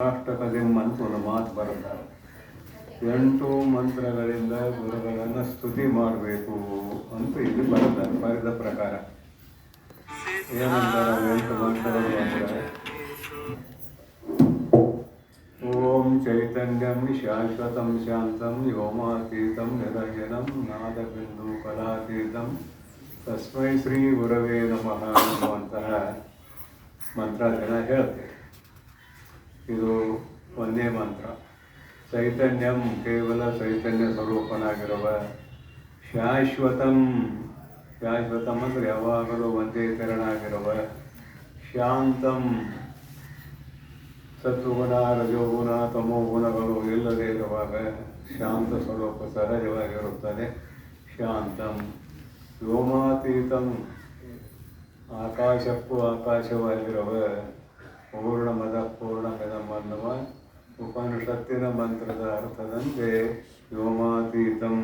ಅಷ್ಟಕದಿಮ್ಮಂತ ಒಂದು ಮಾತು ಬರುತ್ತಾರೆ. 8 ಮಂತ್ರಗಳಿಂದ ಗುರುಗಳನ್ನು ಸ್ತುತಿ ಮಾಡಬೇಕು ಅಂತ ಇಲ್ಲಿ ಬರುತ್ತಾರೆ. ಬರೆದ ಪ್ರಕಾರ ಏನಂತಾರೆ 8 ಮಂತ್ರಗಳು ಅಂದರೆ: ಓಂ ಚೈತನ್ಯಂ ಶಾಶ್ವತಂ ಶಾಂತಂ ವ್ಯೋಮಾತೀತಂ ನಿರಂಜನಂ ನಾದಬಿಂದು ಕಲಾತೀತಂ ತಸ್ಮೈ ಶ್ರೀ ಗುರವೇ ನಮಃ ಅನ್ನುವಂತಹ ಮಂತ್ರ ಜನ ಹೇಳ್ತೇವೆ. ಇದು ಒಂದೇ ಮಂತ್ರ. ಚೈತನ್ಯಂ ಕೇವಲ ಚೈತನ್ಯ ಸ್ವರೂಪನಾಗಿರುವ, ಶಾಶ್ವತಂ ಶಾಶ್ವತಂ ಅಂದರೆ ಯಾವಾಗಲೂ ಒಂದೇ ತೆರನಾಗಿರುವ, ಶಾಂತಂ ಸತ್ವಗುಣ ರಜೋಗುಣ ತಮೋಗುಣಗಳು ಇಲ್ಲದೇ ಇರುವಾಗ ಶಾಂತ ಸ್ವರೂಪ ಸಹಜವಾಗಿರುತ್ತದೆ, ಶಾಂತಂ. ವ್ಯೋಮಾತೀತಂ ಆಕಾಶಕ್ಕೂ ಆಕಾಶವಾಗಿರುವ, ಪೂರ್ಣಮದ ಪೂರ್ಣಮಿದಂ ಅನ್ನುವ ಉಪನಿಷತ್ತಿನ ಮಂತ್ರದ ಅರ್ಥದಂತೆ ವ್ಯೋಮಾತೀತಂ.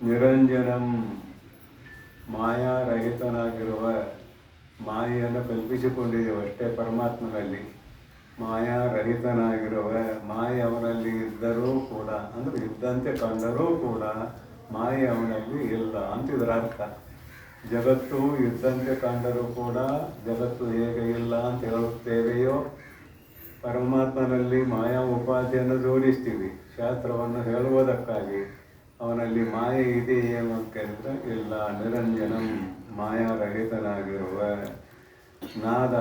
ನಿರಂಜನಂ ಮಾಯಾರಹಿತನಾಗಿರುವ, ಮಾಯೆಯನ್ನು ಕಲ್ಪಿಸಿಕೊಂಡಿದ್ದೇವೆ ಅಷ್ಟೇ ಪರಮಾತ್ಮನಲ್ಲಿ. ಮಾಯಾರಹಿತನಾಗಿರುವ, ಮಾಯೆ ಅವನಲ್ಲಿ ಇದ್ದರೂ ಕೂಡ, ಅಂದರೆ ಇದ್ದಂತೆ ಕಂಡರೂ ಕೂಡ ಮಾಯೆ ಅವನಲ್ಲಿ ಇಲ್ಲ ಅಂತ ಇದರ ಅರ್ಥ. ಜಗತ್ತು ಇದ್ದಂತೆ ಕಂಡರೂ ಕೂಡ ಜಗತ್ತು ಹೇಗೆ ಇಲ್ಲ ಅಂತ ಹೇಳುತ್ತೇವೆಯೋ, ಪರಮಾತ್ಮನಲ್ಲಿ ಮಾಯಾ ಉಪಾಧಿಯನ್ನು ಜೋಡಿಸ್ತೀವಿ ಶಾಸ್ತ್ರವನ್ನು ಹೇಳುವುದಕ್ಕಾಗಿ. ಅವನಲ್ಲಿ ಮಾಯೆ ಇದೆಯೇ ಅಂತ ಕೇಳಿದ್ರೆ ಇಲ್ಲ. ನಿರಂಜನಂ ಮಾಯಾರಹಿತನಾಗಿರುವ. ನಾದ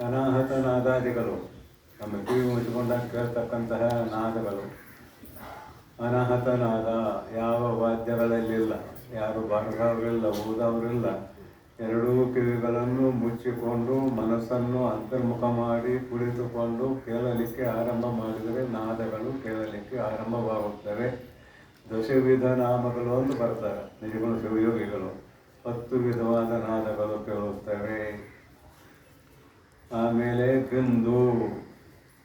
ಅನಾಹತ ನಾದಾದಿಗಳು, ನಮ್ಮ ಕಿವಿ ಮುಚ್ಚಿಕೊಂಡಾಗ ಕೇಳ್ತಕ್ಕಂತಹ ನಾದಗಳು ಅನಾಹತ ನಾದ. ಯಾವ ವಾದ್ಯಗಳಲ್ಲಿಲ್ಲ, ಯಾರು ಬಾರದವರಿಲ್ಲ, ಊದವರಿಲ್ಲ. ಎರಡೂ ಕಿವಿಗಳನ್ನು ಮುಚ್ಚಿಕೊಂಡು ಮನಸ್ಸನ್ನು ಅಂತರ್ಮುಖ ಮಾಡಿ ಕುಳಿತುಕೊಂಡು ಕೇಳಲಿಕ್ಕೆ ಆರಂಭ ಮಾಡಿದರೆ ನಾದಗಳು ಕೇಳಲಿಕ್ಕೆ ಆರಂಭವಾಗುತ್ತವೆ. ದಶವಿಧ ನಾಮಗಳು ಅಂತ ಬರ್ತಾರೆ ನಿಜಗುಣ ಶಿವಯೋಗಿಗಳು. 10 ವಿಧವಾದ ನಾದಗಳು ಕೇಳುತ್ತವೆ. ಆಮೇಲೆ ಬಿಂದು.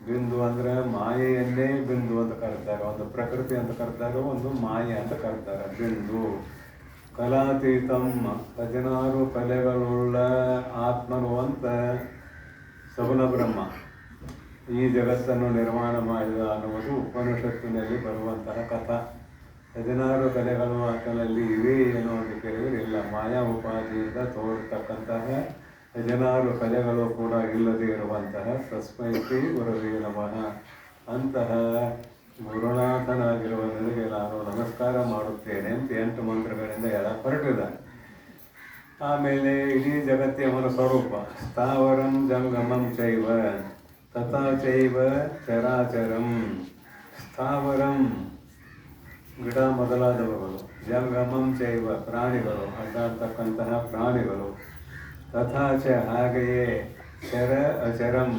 ಬಿಂದು ಅಂದರೆ ಮಾಯೆಯನ್ನೇ ಬಿಂದು ಅಂತ ಕರೀತಾರೆ. ಒಂದು ಪ್ರಕೃತಿ ಅಂತ ಕರೀತಾರೆ, ಒಂದು ಮಾಯೆ ಅಂತ ಕರೀತಾರೆ. ಬಿಂದು. ಕಲಾತೀತಂ 16 ಕಲೆಗಳುಳ್ಳ ಆತ್ಮನು ಅಂತ ಸಗುಣ ಬ್ರಹ್ಮ ಈ ಜಗತ್ತನ್ನು ನಿರ್ಮಾಣ ಮಾಡಿದ ಅನ್ನುವುದು ಉಪನಿಷತ್ತಿನಲ್ಲಿ ಬರುವಂತಹ ಕಥಾ. 16 ಕಲೆಗಳು ಆತನಲ್ಲಿ ಇವೆ ಏನು ಅಂತ ಕೇಳಿದರೆ ಇಲ್ಲ. ಮಾಯಾ ಉಪಾಧಿಯಿಂದ ತೋರ್ತಕ್ಕಂತಹ 16 ಕಲೆಗಳು ಕೂಡ ಇಲ್ಲದೆ ಇರುವಂತಹ ತಸ್ಮೈ ಶ್ರೀ ಗುರವೇ ನಮಃ ಅಂತಹ ಗುರುನಾಥನಾಗಿರುವ ನನಗೆ ನಾನು ನಮಸ್ಕಾರ ಮಾಡುತ್ತೇನೆ ಅಂತ 8 ಮಂತ್ರಗಳಿಂದ ಹೇಳಕ್ಕೆ ಹೊರಟಿದ್ದಾನೆ. ಆಮೇಲೆ ಇಡೀ ಜಗತ್ತೇ ಅವನ ಸ್ವರೂಪ. ಸ್ಥಾವರಂ ಜಂಗಮಂ ಚೈವ ತಥಾ ಚೈವ ಚರಾಚರಂ. ಸ್ಥಾವರಂ ಗಿಡ ಮೊದಲಾದವುಗಳು, ಜಂಗಮಂ ಚೈವ ಪ್ರಾಣಿಗಳು, ಅಡ್ಡಾಡ್ತಕ್ಕಂತಹ ಪ್ರಾಣಿಗಳು, ತಥಾ ಚ ಹಾಗೆಯೇ, ಚರ ಅಚರಂ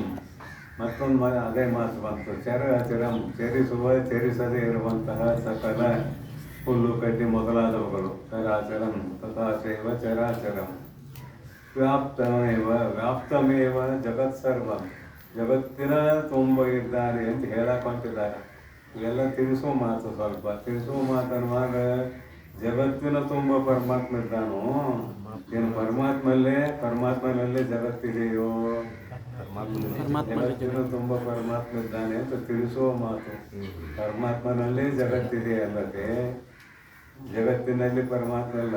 ಮತ್ತೊಂದು ಅದೇ ಮಾತು ಬಂತು. ಚರ ಅಚರಂ ಚರಿಸುವ ಚರಿಸದೇ ಇರುವಂತಹ ಸಕಲ ಹುಲ್ಲು ಕಡ್ಡಿ ಮೊದಲಾದವುಗಳು. ಚರಾಚರಂ ತಥಾ ಚೈವ ಚರಾಚರಂ. ವ್ಯಾಪ್ತಮೇವ ವ್ಯಾಪ್ತಮೇವ ಜಗತ್ಸರ್ವಂ ಜಗತ್ತಿನ ತುಂಬ ಇದ್ದಾರೆ ಅಂತ ಹೇಳಕೊಂತಿದ್ದಾರೆ. ಇವೆಲ್ಲ ತಿಳಿಸುವ ಮಾತು. ಸ್ವಲ್ಪ ತಿಳಿಸುವ ಮಾತನ್ನುವಾಗ ಜಗತ್ತಿನ ತುಂಬ ಪರಮಾತ್ಮ ಇದ್ದಾನೋ ಏನು ಪರಮಾತ್ಮನಲ್ಲೇ ಜಗತ್ತಿದೆಯೋ? ಜಗತ್ತಿನ ತುಂಬ ಪರಮಾತ್ಮ ಇದ್ದಾನೆ ಅಂತ ತಿಳಿಸುವ ಮಾತು. ಪರಮಾತ್ಮನಲ್ಲೇ ಜಗತ್ತಿದೆ ಅಲ್ಲದೆ ಜಗತ್ತಿನಲ್ಲಿ ಪರಮಾತ್ಮ ಇಲ್ಲ.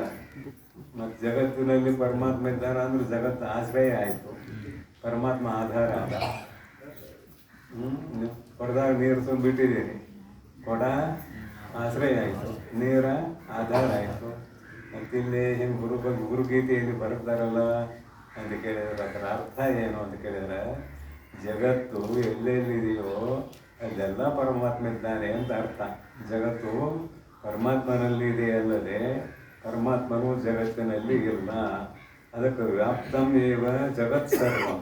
ಮತ್ತು ಜಗತ್ತಿನಲ್ಲಿ ಪರಮಾತ್ಮ ಇದ್ದಾನೆ ಅಂದ್ರೆ ಜಗತ್ತು ಆಶ್ರಯ ಆಯಿತು, ಪರಮಾತ್ಮ ಆಧಾರ ಆದ. ಕೊಡದಾಗ ನೀರು ತುಂಬಿಟ್ಟಿದ್ದೀರಿ, ಕೊಡ ಆಶ್ರಯ ಆಯಿತು, ನೀರ ಆಧಾರ ಆಯಿತು. ಮತ್ತಿಲ್ಲಿ ಹಿಂಗೆ ಗುರುಗೀತೆಯಲ್ಲಿ ಬರ್ತಾರಲ್ಲ ಅಂತ ಕೇಳಿದ್ರೆ ಅದರ ಅರ್ಥ ಏನು ಅಂತ ಕೇಳಿದ್ರೆ, ಜಗತ್ತು ಎಲ್ಲೆಲ್ಲಿದೆಯೋ ಅಲ್ಲೆಲ್ಲ ಪರಮಾತ್ಮ ಇದ್ದಾನೆ ಅಂತ ಅರ್ಥ. ಜಗತ್ತು ಪರಮಾತ್ಮನಲ್ಲಿ ಅಲ್ಲದೆ ಪರಮಾತ್ಮನು ಜಗತ್ತಿನಲ್ಲಿ ಇಲ್ಲ. ಅದಕ್ಕೆ ವ್ಯಾಪ್ತಂ ಏವ ಜಗತ್ಸರ್ವಂ.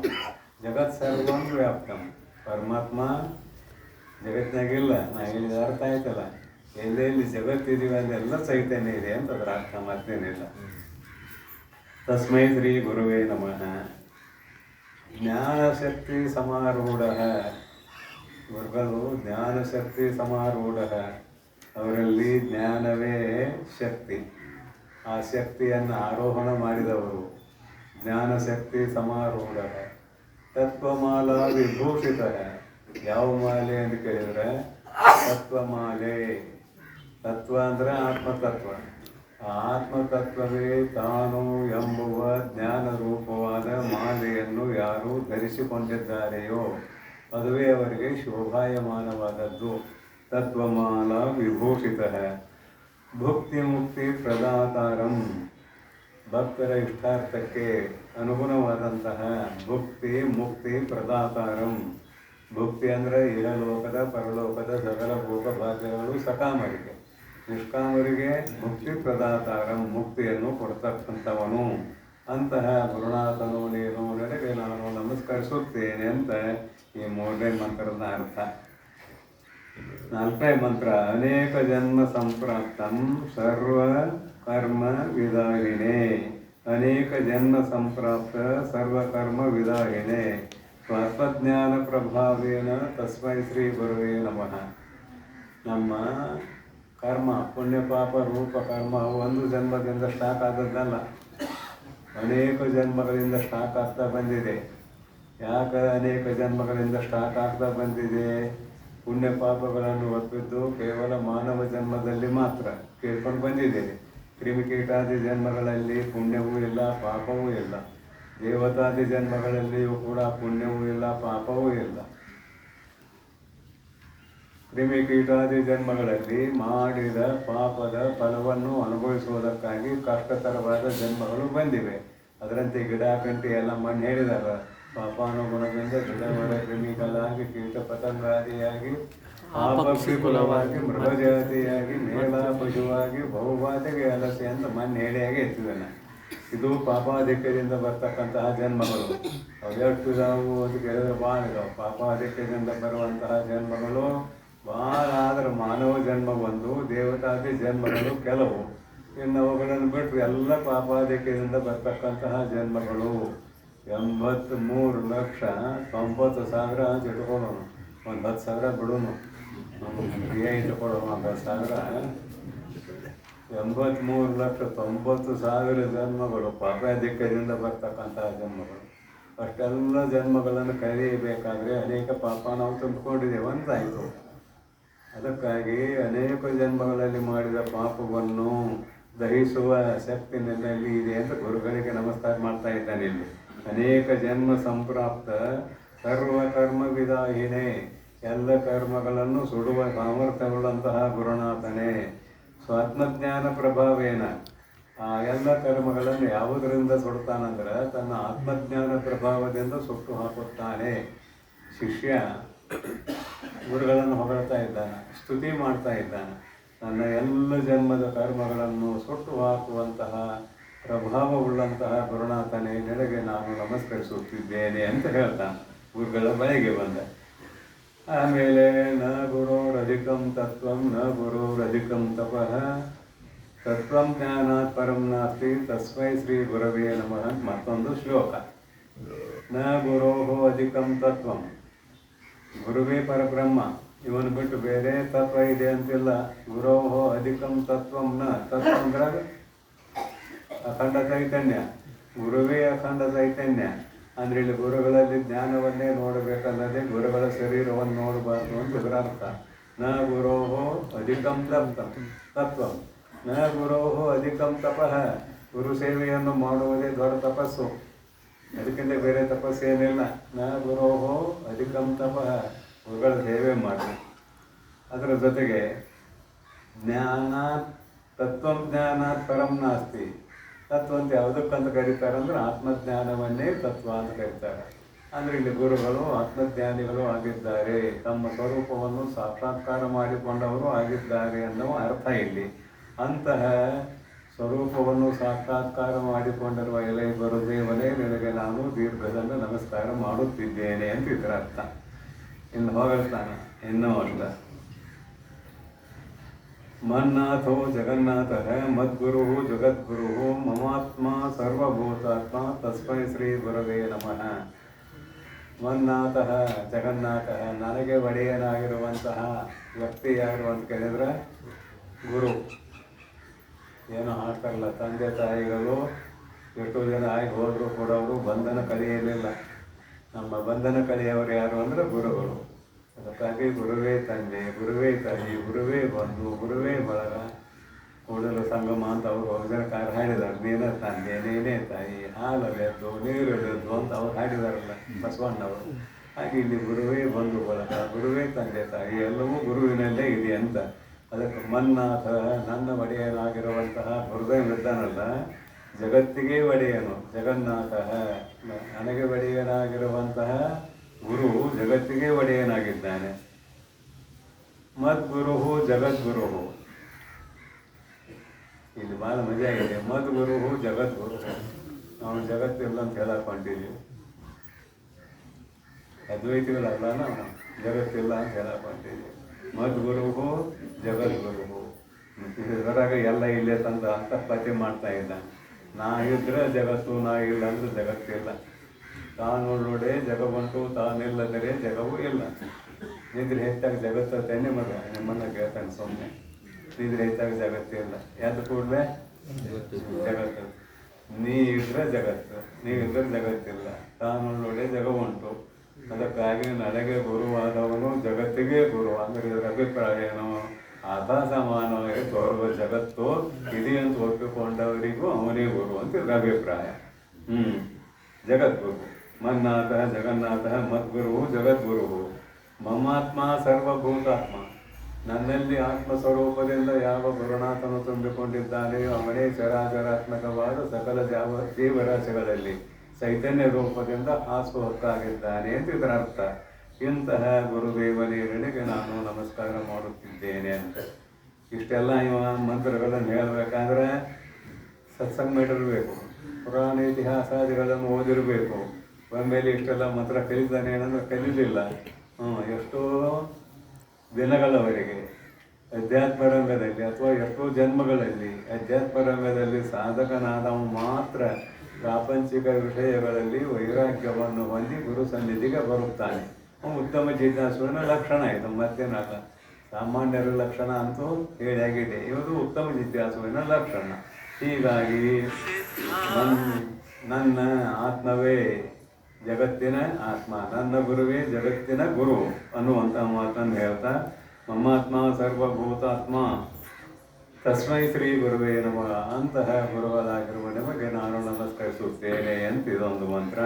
ಜಗತ್ಸರ್ವಂ ವ್ಯಾಪ್ತಂ. ಪರಮಾತ್ಮ ಜಗತ್ತಿನಾಗಿಲ್ಲ. ನಾ ಹೇಳಿದ ಅರ್ಥ ಆಯ್ತಲ್ಲ. ಎಲ್ಲೆಲ್ಲಿ ಜಗತ್ತಿದೀವಿ ಅಲ್ಲೆಲ್ಲ ಚೈತನ್ಯ ಇದೆ ಅಂತ ಅದರ ಅರ್ಥ, ಮತ್ತೇನಿಲ್ಲ. ತಸ್ಮೈ ಶ್ರೀ ಗುರುವೇ ನಮಃ. ಜ್ಞಾನಶಕ್ತಿ ಸಮಾರೂಢ. ಗುರುಗಳು ಜ್ಞಾನಶಕ್ತಿ ಸಮಾರೂಢ. ಅವರಲ್ಲಿ ಜ್ಞಾನವೇ ಶಕ್ತಿ. ಆ ಶಕ್ತಿಯನ್ನು ಆರೋಹಣ ಮಾಡಿದವರು ಜ್ಞಾನಶಕ್ತಿ ಸಮಾರೂಢ. ತತ್ವಮಾಲಾ ವಿಭೂಷಿತ. ಯಾವ ಮಾಲೆ ಅಂತ ಕೇಳಿದರೆ ತತ್ವಮಾಲೆ. ತತ್ವ ಅಂದರೆ ಆತ್ಮತತ್ವ. ಆ ಆತ್ಮತತ್ವವೇ ತಾನು ಎಂಬುವ ಜ್ಞಾನ ರೂಪವಾದ ಮಾಲೆಯನ್ನು ಯಾರು ಧರಿಸಿಕೊಂಡಿದ್ದಾರೆಯೋ ಅದುವೇ ಅವರಿಗೆ ಶೋಭಾಯಮಾನವಾದದ್ದು. ತತ್ವಮಾಲಾ ವಿಭೂಷಿತ. ಭುಕ್ತಿ ಮುಕ್ತಿ ಪ್ರದಾತಾರಂ. ಭಕ್ತರ ಇಷ್ಟಾರ್ಥಕ್ಕೆ ಅನುಗುಣವಾದಂತಹ ಭುಕ್ತಿ ಮುಕ್ತಿ ಪ್ರದಾತಾರಂ. ಭುಕ್ತಿ ಅಂದರೆ ಇಹಲೋಕದ ಪರಲೋಕದ ಸಕಲ ಭೋಗ ಭಾಗ್ಯಗಳು ಸಕಾಮರಿಗೆ, ನಿಷ್ಕಾಮರಿಗೆ ಮುಕ್ತಿ ಪ್ರದಾತಾರಂ, ಮುಕ್ತಿಯನ್ನು ಕೊಡ್ತಕ್ಕಂಥವನು. ಅಂತಹ ಗುರುನಾಥನು ನೀನು ನಡೆಗೆ ನಾನು ನಮಸ್ಕರಿಸುತ್ತೇನೆ ಅಂತ ಈ 3ನೇ ಮಂತ್ರದ ಅರ್ಥ. 4ನೇ ಮಂತ್ರ ಅನೇಕ ಜನ್ಮ ಸಂಪ್ರಾಪ್ತಂ ಸರ್ವ ಕರ್ಮ ವಿದಾಯಿನೇ. ಅನೇಕ ಜನ್ಮ ಸಂಪ್ರಾಪ್ತ ಸರ್ವಕರ್ಮ ವಿದಾಯಿನೇ ಸ್ವಸ್ವಜ್ಞಾನ ಪ್ರಭಾವೇನ ತಸ್ಮೈ ಶ್ರೀ ಗುರುವೇ ನಮಃ. ನಮ್ಮ ಕರ್ಮ ಪುಣ್ಯ ಪಾಪ ರೂಪ ಕರ್ಮ ಒಂದು ಜನ್ಮದಿಂದ ಸ್ಟಾರ್ಟ್ ಆದದ್ದಲ್ಲ, ಅನೇಕ ಜನ್ಮಗಳಿಂದ ಸ್ಟಾರ್ಟ್ ಆಗ್ತಾ ಬಂದಿದೆ. ಯಾಕೆ ಅನೇಕ ಜನ್ಮಗಳಿಂದ ಸ್ಟಾರ್ಟ್ ಆಗ್ತಾ ಬಂದಿದೆ? ಪುಣ್ಯ ಪಾಪಗಳನ್ನು ಒಪ್ಪಿದ್ದು ಕೇವಲ ಮಾನವ ಜನ್ಮದಲ್ಲಿ ಮಾತ್ರ ಕೇಳ್ಕೊಂಡು ಬಂದಿದ್ದೇವೆ. ಕ್ರಿಮಿಕೀಟಾದಿ ಜನ್ಮಗಳಲ್ಲಿ ಪುಣ್ಯವೂ ಇಲ್ಲ ಪಾಪವೂ ಇಲ್ಲ. ದೇವತಾದಿ ಜನ್ಮಗಳಲ್ಲಿಯೂ ಕೂಡ ಪುಣ್ಯವೂ ಇಲ್ಲ ಪಾಪವೂ ಇಲ್ಲ. ಕ್ರಿಮಿಕೀಟಾದಿ ಜನ್ಮಗಳಲ್ಲಿ ಮಾಡಿದ ಪಾಪದ ಫಲವನ್ನು ಅನುಭವಿಸುವುದಕ್ಕಾಗಿ ಕಷ್ಟಕರವಾದ ಜನ್ಮಗಳು ಬಂದಿವೆ. ಅದರಂತೆ ಗಿಡ ಗಂಟೆ ಎಲ್ಲ ಮಣ್ಣು ಹೇಳಿದಾಗ ಪಾಪಾನುಗುಣದಿಂದ ಗಿಡ ಮರ ಕ್ರಿಮಿಗಳಾಗಿ ಕೀಟ ಪತಂಗಾದಿಯಾಗಿ ಪಕ್ಷಿಕುಲವಾಗಿ ಮೃಗಜಾತಿಯಾಗಿ ಮೇಳ ಪಶುವಾಗಿ ಬಹುಬಾಧೆಗೆ ಅಲಸೆ ಅಂತ ಮಣ್ಣು ಹೇಳಿಯಾಗಿ ಎತ್ತಿದ್ದಾನೆ. ಇದು ಪಾಪಾಧಿಕ್ಯದಿಂದ ಬರ್ತಕ್ಕಂತಹ ಜನ್ಮಗಳು. ಅವೆಷ್ಟಿದಾವು ಅದು ಕೇಳಿದ್ರೆ ಭಾಳ ಇದಾವೆ. ಪಾಪಾಧಿಕ್ಯದಿಂದ ಬರುವಂತಹ ಜನ್ಮಗಳು ಭಾಳ. ಆದರೆ ಮಾನವ ಜನ್ಮ ಒಂದು, ದೇವತಾದಿ ಜನ್ಮಗಳು ಕೆಲವು. ಇನ್ನು ಅವುಗಳನ್ನು ಬಿಟ್ಟರೆ ಎಲ್ಲ ಪಾಪಾಧಿಕ್ಯದಿಂದ ಬರ್ತಕ್ಕಂತಹ ಜನ್ಮಗಳು. 83,90,000 ಅಂತ ಇಟ್ಕೊಳ್ಳೋಣ. ಒಂದು 10,000 ಬಿಡೋನು, ಇಟ್ಕೊಳ್ಳೋಣ. 10,000 83,90,000 ಜನ್ಮಗಳು ಪಾಪಾಧಿಕ್ಯದಿಂದ ಬರ್ತಕ್ಕಂತಹ ಜನ್ಮಗಳು. ಅಷ್ಟೆಲ್ಲ ಜನ್ಮಗಳನ್ನು ಕಲಿಯಬೇಕಾದ್ರೆ ಅನೇಕ ಪಾಪ ನಾವು ತಂದುಕೊಂಡಿದ್ದೇವೆ ಅಂತಾಯಿತು. ಅದಕ್ಕಾಗಿ ಅನೇಕ ಜನ್ಮಗಳಲ್ಲಿ ಮಾಡಿದ ಪಾಪವನ್ನು ದಹಿಸುವ ಶಕ್ತಿ ನನ್ನಲ್ಲಿ ಇದೆ ಅಂತ ಗುರುಗಳಿಗೆ ನಮಸ್ಕಾರ ಮಾಡ್ತಾ ಇದ್ದಾನೆ. ಇಲ್ಲಿ ಅನೇಕ ಜನ್ಮ ಸಂಪ್ರಾಪ್ತ ಸರ್ವ ಕರ್ಮ ವಿದಾಯಿನೇ. ಎಲ್ಲ ಕರ್ಮಗಳನ್ನು ಸುಡುವ ಸಾಮರ್ಥ್ಯವುಳ್ಳಂತಹ ಗುರುನಾಥನೇ. ಸ್ವಾತ್ಮಜ್ಞಾನ ಪ್ರಭಾವೇನ. ಆ ಎಲ್ಲ ಕರ್ಮಗಳನ್ನು ಯಾವುದರಿಂದ ಸುಡ್ತಾನಂದ್ರೆ ತನ್ನ ಆತ್ಮಜ್ಞಾನ ಪ್ರಭಾವದಿಂದ ಸುಟ್ಟು ಹಾಕುತ್ತಾನೆ. ಶಿಷ್ಯ ಗುರುಗಳನ್ನು ಹೊಗಳ್ತಾ ಇದ್ದಾನೆ, ಸ್ತುತಿ ಮಾಡ್ತಾ ಇದ್ದಾನೆ. ನನ್ನ ಎಲ್ಲ ಜನ್ಮದ ಕರ್ಮಗಳನ್ನು ಸುಟ್ಟು ಹಾಕುವಂತಹ ಪ್ರಭಾವವುಳ್ಳಂತಹ ಗುರುನಾಥನೇ ನಿನಗೆ ನಾನು ನಮಸ್ಕರಿಸುತ್ತಿದ್ದೇನೆ ಅಂತ ಹೇಳ್ತಾನೆ ಗುರುಗಳ ಬಳಿಗೆ ಬಂದ. ಆಮೇಲೆ ನ ಗುರೋರಧಿಕಂ ತತ್ವಂ ನ ಗುರೋರಧಿಕಂ ತಪಃ ತತ್ವಂ ಜ್ಞಾನಾತ್ ಪರಂ ನಾಸ್ತಿ ತಸ್ಮೈ ಶ್ರೀ ಗುರವೇ ನಮಃ. ಮತ್ತೊಂದು ಶ್ಲೋಕ. ನ ಗುರೋಹೋ ಅಧಿಕಂ ತತ್ವಂ. ಗುರುವೇ ಪರಬ್ರಹ್ಮ, ಇವನು ಬಿಟ್ಟು ಬೇರೆ ತತ್ವ ಇದೆ ಅಂತಿಲ್ಲ. ಗುರೋಹೋ ಅಧಿಕಂ ತತ್ವಂ ನ. ತತ್ವ ಅಂದ್ರೆ ಅಖಂಡ ಚೈತನ್ಯ. ಗುರುವೇ ಅಖಂಡ ಚೈತನ್ಯ. ಅಂದ್ರೆ ಇಲ್ಲಿ ಗುರುಗಳಲ್ಲಿ ಜ್ಞಾನವನ್ನೇ ನೋಡಬೇಕಲ್ಲದೆ ಗುರುಗಳ ಶರೀರವನ್ನು ನೋಡಬಾರ್ದು ಅಂತ ಇದರ ಅರ್ಥ. ನ ಗುರೋಹೋ ಅಧಿಕಂ ತತ್ವಂ ನ ಗುರೋಹೋ ಅಧಿಕಂ ತಪಃ. ಗುರು ಸೇವೆಯನ್ನು ಮಾಡುವುದೇ ದೊಡ್ಡ ತಪಸ್ಸು, ಅದಕ್ಕಿಂತ ಬೇರೆ ತಪಸ್ಸೇನಿಲ್ಲ. ನ ಗುರೋಹೋ ಅಧಿಕಂ ತಪಃ. ಗುರುಗಳ ಸೇವೆ ಮಾಡಿ. ಅದರ ಜೊತೆಗೆ ಜ್ಞಾನ ತತ್ವಂ ಜ್ಞಾನಾತ್ ಪರಂ ನಾಸ್ತಿ. ತತ್ವ ಅಂತ ಯಾವುದಕ್ಕಂತ ಕರೀತಾರೆ ಅಂದ್ರೆ ಆತ್ಮಜ್ಞಾನವನ್ನೇ ತತ್ವ ಅಂತ ಕರೀತಾರೆ. ಅಂದರೆ ಇಲ್ಲಿ ಗುರುಗಳು ಆತ್ಮಜ್ಞಾನಿಗಳು ಆಗಿದ್ದಾರೆ, ತಮ್ಮ ಸ್ವರೂಪವನ್ನು ಸಾಕ್ಷಾತ್ಕಾರ ಮಾಡಿಕೊಂಡವರು ಆಗಿದ್ದಾರೆ ಅನ್ನುವ ಅರ್ಥ ಇಲ್ಲಿ. ಅಂತಹ ಸ್ವರೂಪವನ್ನು ಸಾಕ್ಷಾತ್ಕಾರ ಮಾಡಿಕೊಂಡಿರುವ ಎಲೆ ಗುರುದೇವನೇ ನಿನಗೆ ನಾನು ದೀರ್ಘದಲ್ಲಿ ನಮಸ್ಕಾರ ಮಾಡುತ್ತಿದ್ದೇನೆ ಅಂತ ಇದರ ಅರ್ಥ. ಇನ್ನು ಹೊಗಳ್ತಾನೆ ಇನ್ನೂ ಅಲ್ಲ. ಮನ್ನಾಥೋ ಜಗನ್ನಾಥಃ ಮದ್ಗುರು ಜಗದ್ಗುರು ಮಮಾತ್ಮ ಸರ್ವಭೂತಾತ್ಮ ತಸ್ಮೈ ಶ್ರೀ ಗುರವೇ ನಮಃ. ಮನ್ನಾಥಃ ಜಗನ್ನಾಥಃ. ನನಗೆ ಒಡೆಯನಾಗಿರುವಂತಹ ವ್ಯಕ್ತಿ ಯಾರು ಅಂತ ಕೇಳಿದ್ರೆ ಗುರು. ಏನೋ ಹಾಡ್ತಾರಲ್ಲ, ತಂದೆ ತಾಯಿಗಳು ಎಷ್ಟೋ ಜನ ಆಗಿ ಹೋದರೂ ಕೂಡ ಅವರು ಬಂಧನ ಕಲಿಯಲಿಲ್ಲ. ನಮ್ಮ ಬಂಧನ ಕಳೆಯವರು ಯಾರು ಅಂದರೆ ಗುರುಗಳು. ಅದಕ್ಕಾಗಿ ಗುರುವೇ ತಂದೆ, ಗುರುವೇ ತಾಯಿ, ಗುರುವೇ ಬಂಧು, ಗುರುವೇ ಬಳಗ, ಕೂಡಲು ಸಂಗಮ ಅಂತ ಅವರು ವಚನಕಾರ ಹಾಡಿದ್ದಾರೆ. ನೀನೇ ತಂದೆ, ನೀನೇ ತಾಯಿ, ಹಾಲಲೆದ್ದು ನೀರಲೆದ್ದು ಅಂತ ಅವ್ರು ಹಾಡಿದಾರಲ್ಲ ಬಸವಣ್ಣವರು. ಹಾಗೆ ಇಲ್ಲಿ ಗುರುವೇ ಬಂಧು ಬಳಗ, ಗುರುವೇ ತಂದೆ ತಾಯಿ, ಎಲ್ಲವೂ ಗುರುವಿನಲ್ಲೇ ಇದೆ ಅಂತ. ಅದಕ್ಕೆ ಮನ್ನಾಥ ನನ್ನ ಒಡೆಯನಾಗಿರುವಂತಹ ಗುರುದೇವ ಇದ್ದಾನಲ್ಲ, ಜಗತ್ತಿಗೆ ಒಡೆಯನು ಜಗನ್ನಾಥ, ನನಗೆ ಒಡೆಯನಾಗಿರುವಂತಹ ಗುರು ಜಗತ್ತಿಗೆ ಒಡೆಯನಾಗಿದ್ದಾನೆ. ಮದ್ಗುರು ಜಗದ್ಗುರು. ಇಲ್ಲಿ ಭಾಳ ಮಜಾ ಆಗಿದೆ. ಮದ್ಗುರು ಜಗದ್ಗುರು. ನಾವು ಜಗತ್ತಿಲ್ಲ ಅಂತ ಹೇಳಕೊಂಡಿದ್ದೀವಿ. ಅದ್ವೈತಿಗಳಲ್ಲ, ನಾವು ಜಗತ್ತಿಲ್ಲ ಅಂತ ಹೇಳಕೊಂಡಿದ್ದೀವಿ. ಮದ್ಗುರು ಜಗದ್ಗುರು. ಇದರಾಗ ಎಲ್ಲ ಇಲ್ಲೇ ತಂದು ಅಂತಃಪತಿ ಮಾಡ್ತಾ ಇದ್ದ. ನಾ ಇದ್ರೆ ಜಗತ್ತು, ನಾ ಇಲ್ಲ ಅಂದ್ರೆ ಜಗತ್ತಿಲ್ಲ. ತಾನು ನೋಡೇ ಜಗವಂಟು, ತಾನಿಲ್ಲದರೆ ಜಗವೂ ಇಲ್ಲ. ನಿದ್ರೆ ಹೆಚ್ಚಾಗಿ ಜಗತ್ತೇನೆ ಮಗ ನಿಮ್ಮನ್ನ ಕೇಳ್ತಾನೆ ಸುಮ್ಮನೆ. ನಿದ್ರೆ ಹೆಚ್ಚಾಗಿ ಜಗತ್ತಿಲ್ಲ. ಯಾವ್ದು ಕೂಡಲೇ ಜಗತ್ತು. ನೀ ಇದ್ರೆ ಜಗತ್ತು, ನೀವಿದ್ರೆ ಜಗತ್ತಿಲ್ಲ. ತಾನು ನೋಡೇ ಜಗವುಂಟು. ಅದಕ್ಕಾಗಿ ನನಗೆ ಗುರುವಾದವನು ಜಗತ್ತಿಗೆ ಗುರು. ಅಂದರೆ ಇದರ ಅಭಿಪ್ರಾಯ ಏನು? ಆತ ಸಮಾನವಾಗಿ ತೋರುವ ಜಗತ್ತು ಇದೆಯಂತ ಒಪ್ಪಿಕೊಂಡವರಿಗೂ ಅವನೇ ಗುರು ಅಂತ ಇದರ ಅಭಿಪ್ರಾಯ. ಜಗದ್ಗುರು ಮನ್ನಾಥ ಜಗನ್ನಾಥ ಮದ್ಗುರು ಜಗದ್ಗುರು. ಮಮಾತ್ಮ ಸರ್ವಭೂತಾತ್ಮ. ನನ್ನಲ್ಲಿ ಆತ್ಮಸ್ವರೂಪದಿಂದ ಯಾವ ಗುರುನಾಥನು ತುಂಬಿಕೊಂಡಿದ್ದಾನೆಯೋ ಅವನೇ ಚರಾಚರಾತ್ಮಕವಾದ ಸಕಲ ಜೀವರಾಶಿಗಳಲ್ಲಿ ಚೈತನ್ಯ ರೂಪದಿಂದ ಆಸ್ಪವತ್ತಾಗಿದ್ದಾನೆ ಅಂತ ಇದರ ಅರ್ಥ. ಇಂತಹ ಗುರುದೇವನಿಗೆ ನಾನು ನಮಸ್ಕಾರ ಮಾಡುತ್ತಿದ್ದೇನೆ ಅಂತ. ಇಷ್ಟೆಲ್ಲ ಇವ ಮಂತ್ರಗಳನ್ನು ಹೇಳಬೇಕಾದ್ರೆ ಸತ್ಸಂಗ ಮಾಡಿರಬೇಕು, ಪುರಾಣ ಇತಿಹಾಸಾದಿಗಳನ್ನು ಓದಿರಬೇಕು. ಒಮ್ಮೆಲೆ ಇಷ್ಟೆಲ್ಲ ಮಂತ್ರ ಕಲಿತಾನೆ ಏನಂದ್ರೆ ಕಲಿಲಿಲ್ಲ. ಎಷ್ಟೋ ದಿನಗಳವರೆಗೆ ಅಧ್ಯಾತ್ಮ ರಂಗದಲ್ಲಿ ಅಥವಾ ಎಷ್ಟೋ ಜನ್ಮಗಳಲ್ಲಿ ಅಧ್ಯಾತ್ಮ ರಂಗದಲ್ಲಿ ಸಾಧಕನಾದವ ಮಾತ್ರ ಪ್ರಾಪಂಚಿಕ ವಿಷಯಗಳಲ್ಲಿ ವೈರಾಗ್ಯವನ್ನು ಹೊಂದಿ ಗುರು ಸನ್ನಿಧಿಗೆ ಬರುತ್ತಾನೆ. ಉತ್ತಮ ಜಿಜ್ಞಾಸುವಿನ ಲಕ್ಷಣ ಇದು, ಮತ್ತೇನಲ್ಲ. ಸಾಮಾನ್ಯರ ಲಕ್ಷಣ ಅಂತೂ ಹೇಳಿಯಾಗಿದೆ, ಇವರು ಉತ್ತಮ ಜಿಜ್ಞಾಸುವಿನ ಲಕ್ಷಣ. ಹೀಗಾಗಿ ನನ್ನ ಆತ್ಮವೇ ಜಗತ್ತಿನ ಆತ್ಮ, ನನ್ನ ಗುರುವೇ ಜಗತ್ತಿನ ಗುರು ಅನ್ನುವಂಥ ಮಾತನ್ನು ಹೇಳ್ತಾ, ಮಮಾತ್ಮ ಸರ್ವಭೂತಾತ್ಮ ತಸ್ಮೈ ಶ್ರೀ ಗುರುವೇ ನಮಃ. ಅಂತಹ ಗುರುಗಳಾಗಿರುವ ನಮಗೆ ನಾನು ನಮಸ್ಕರಿಸುತ್ತೇನೆ ಅಂತ ಇದೊಂದು ಮಂತ್ರ.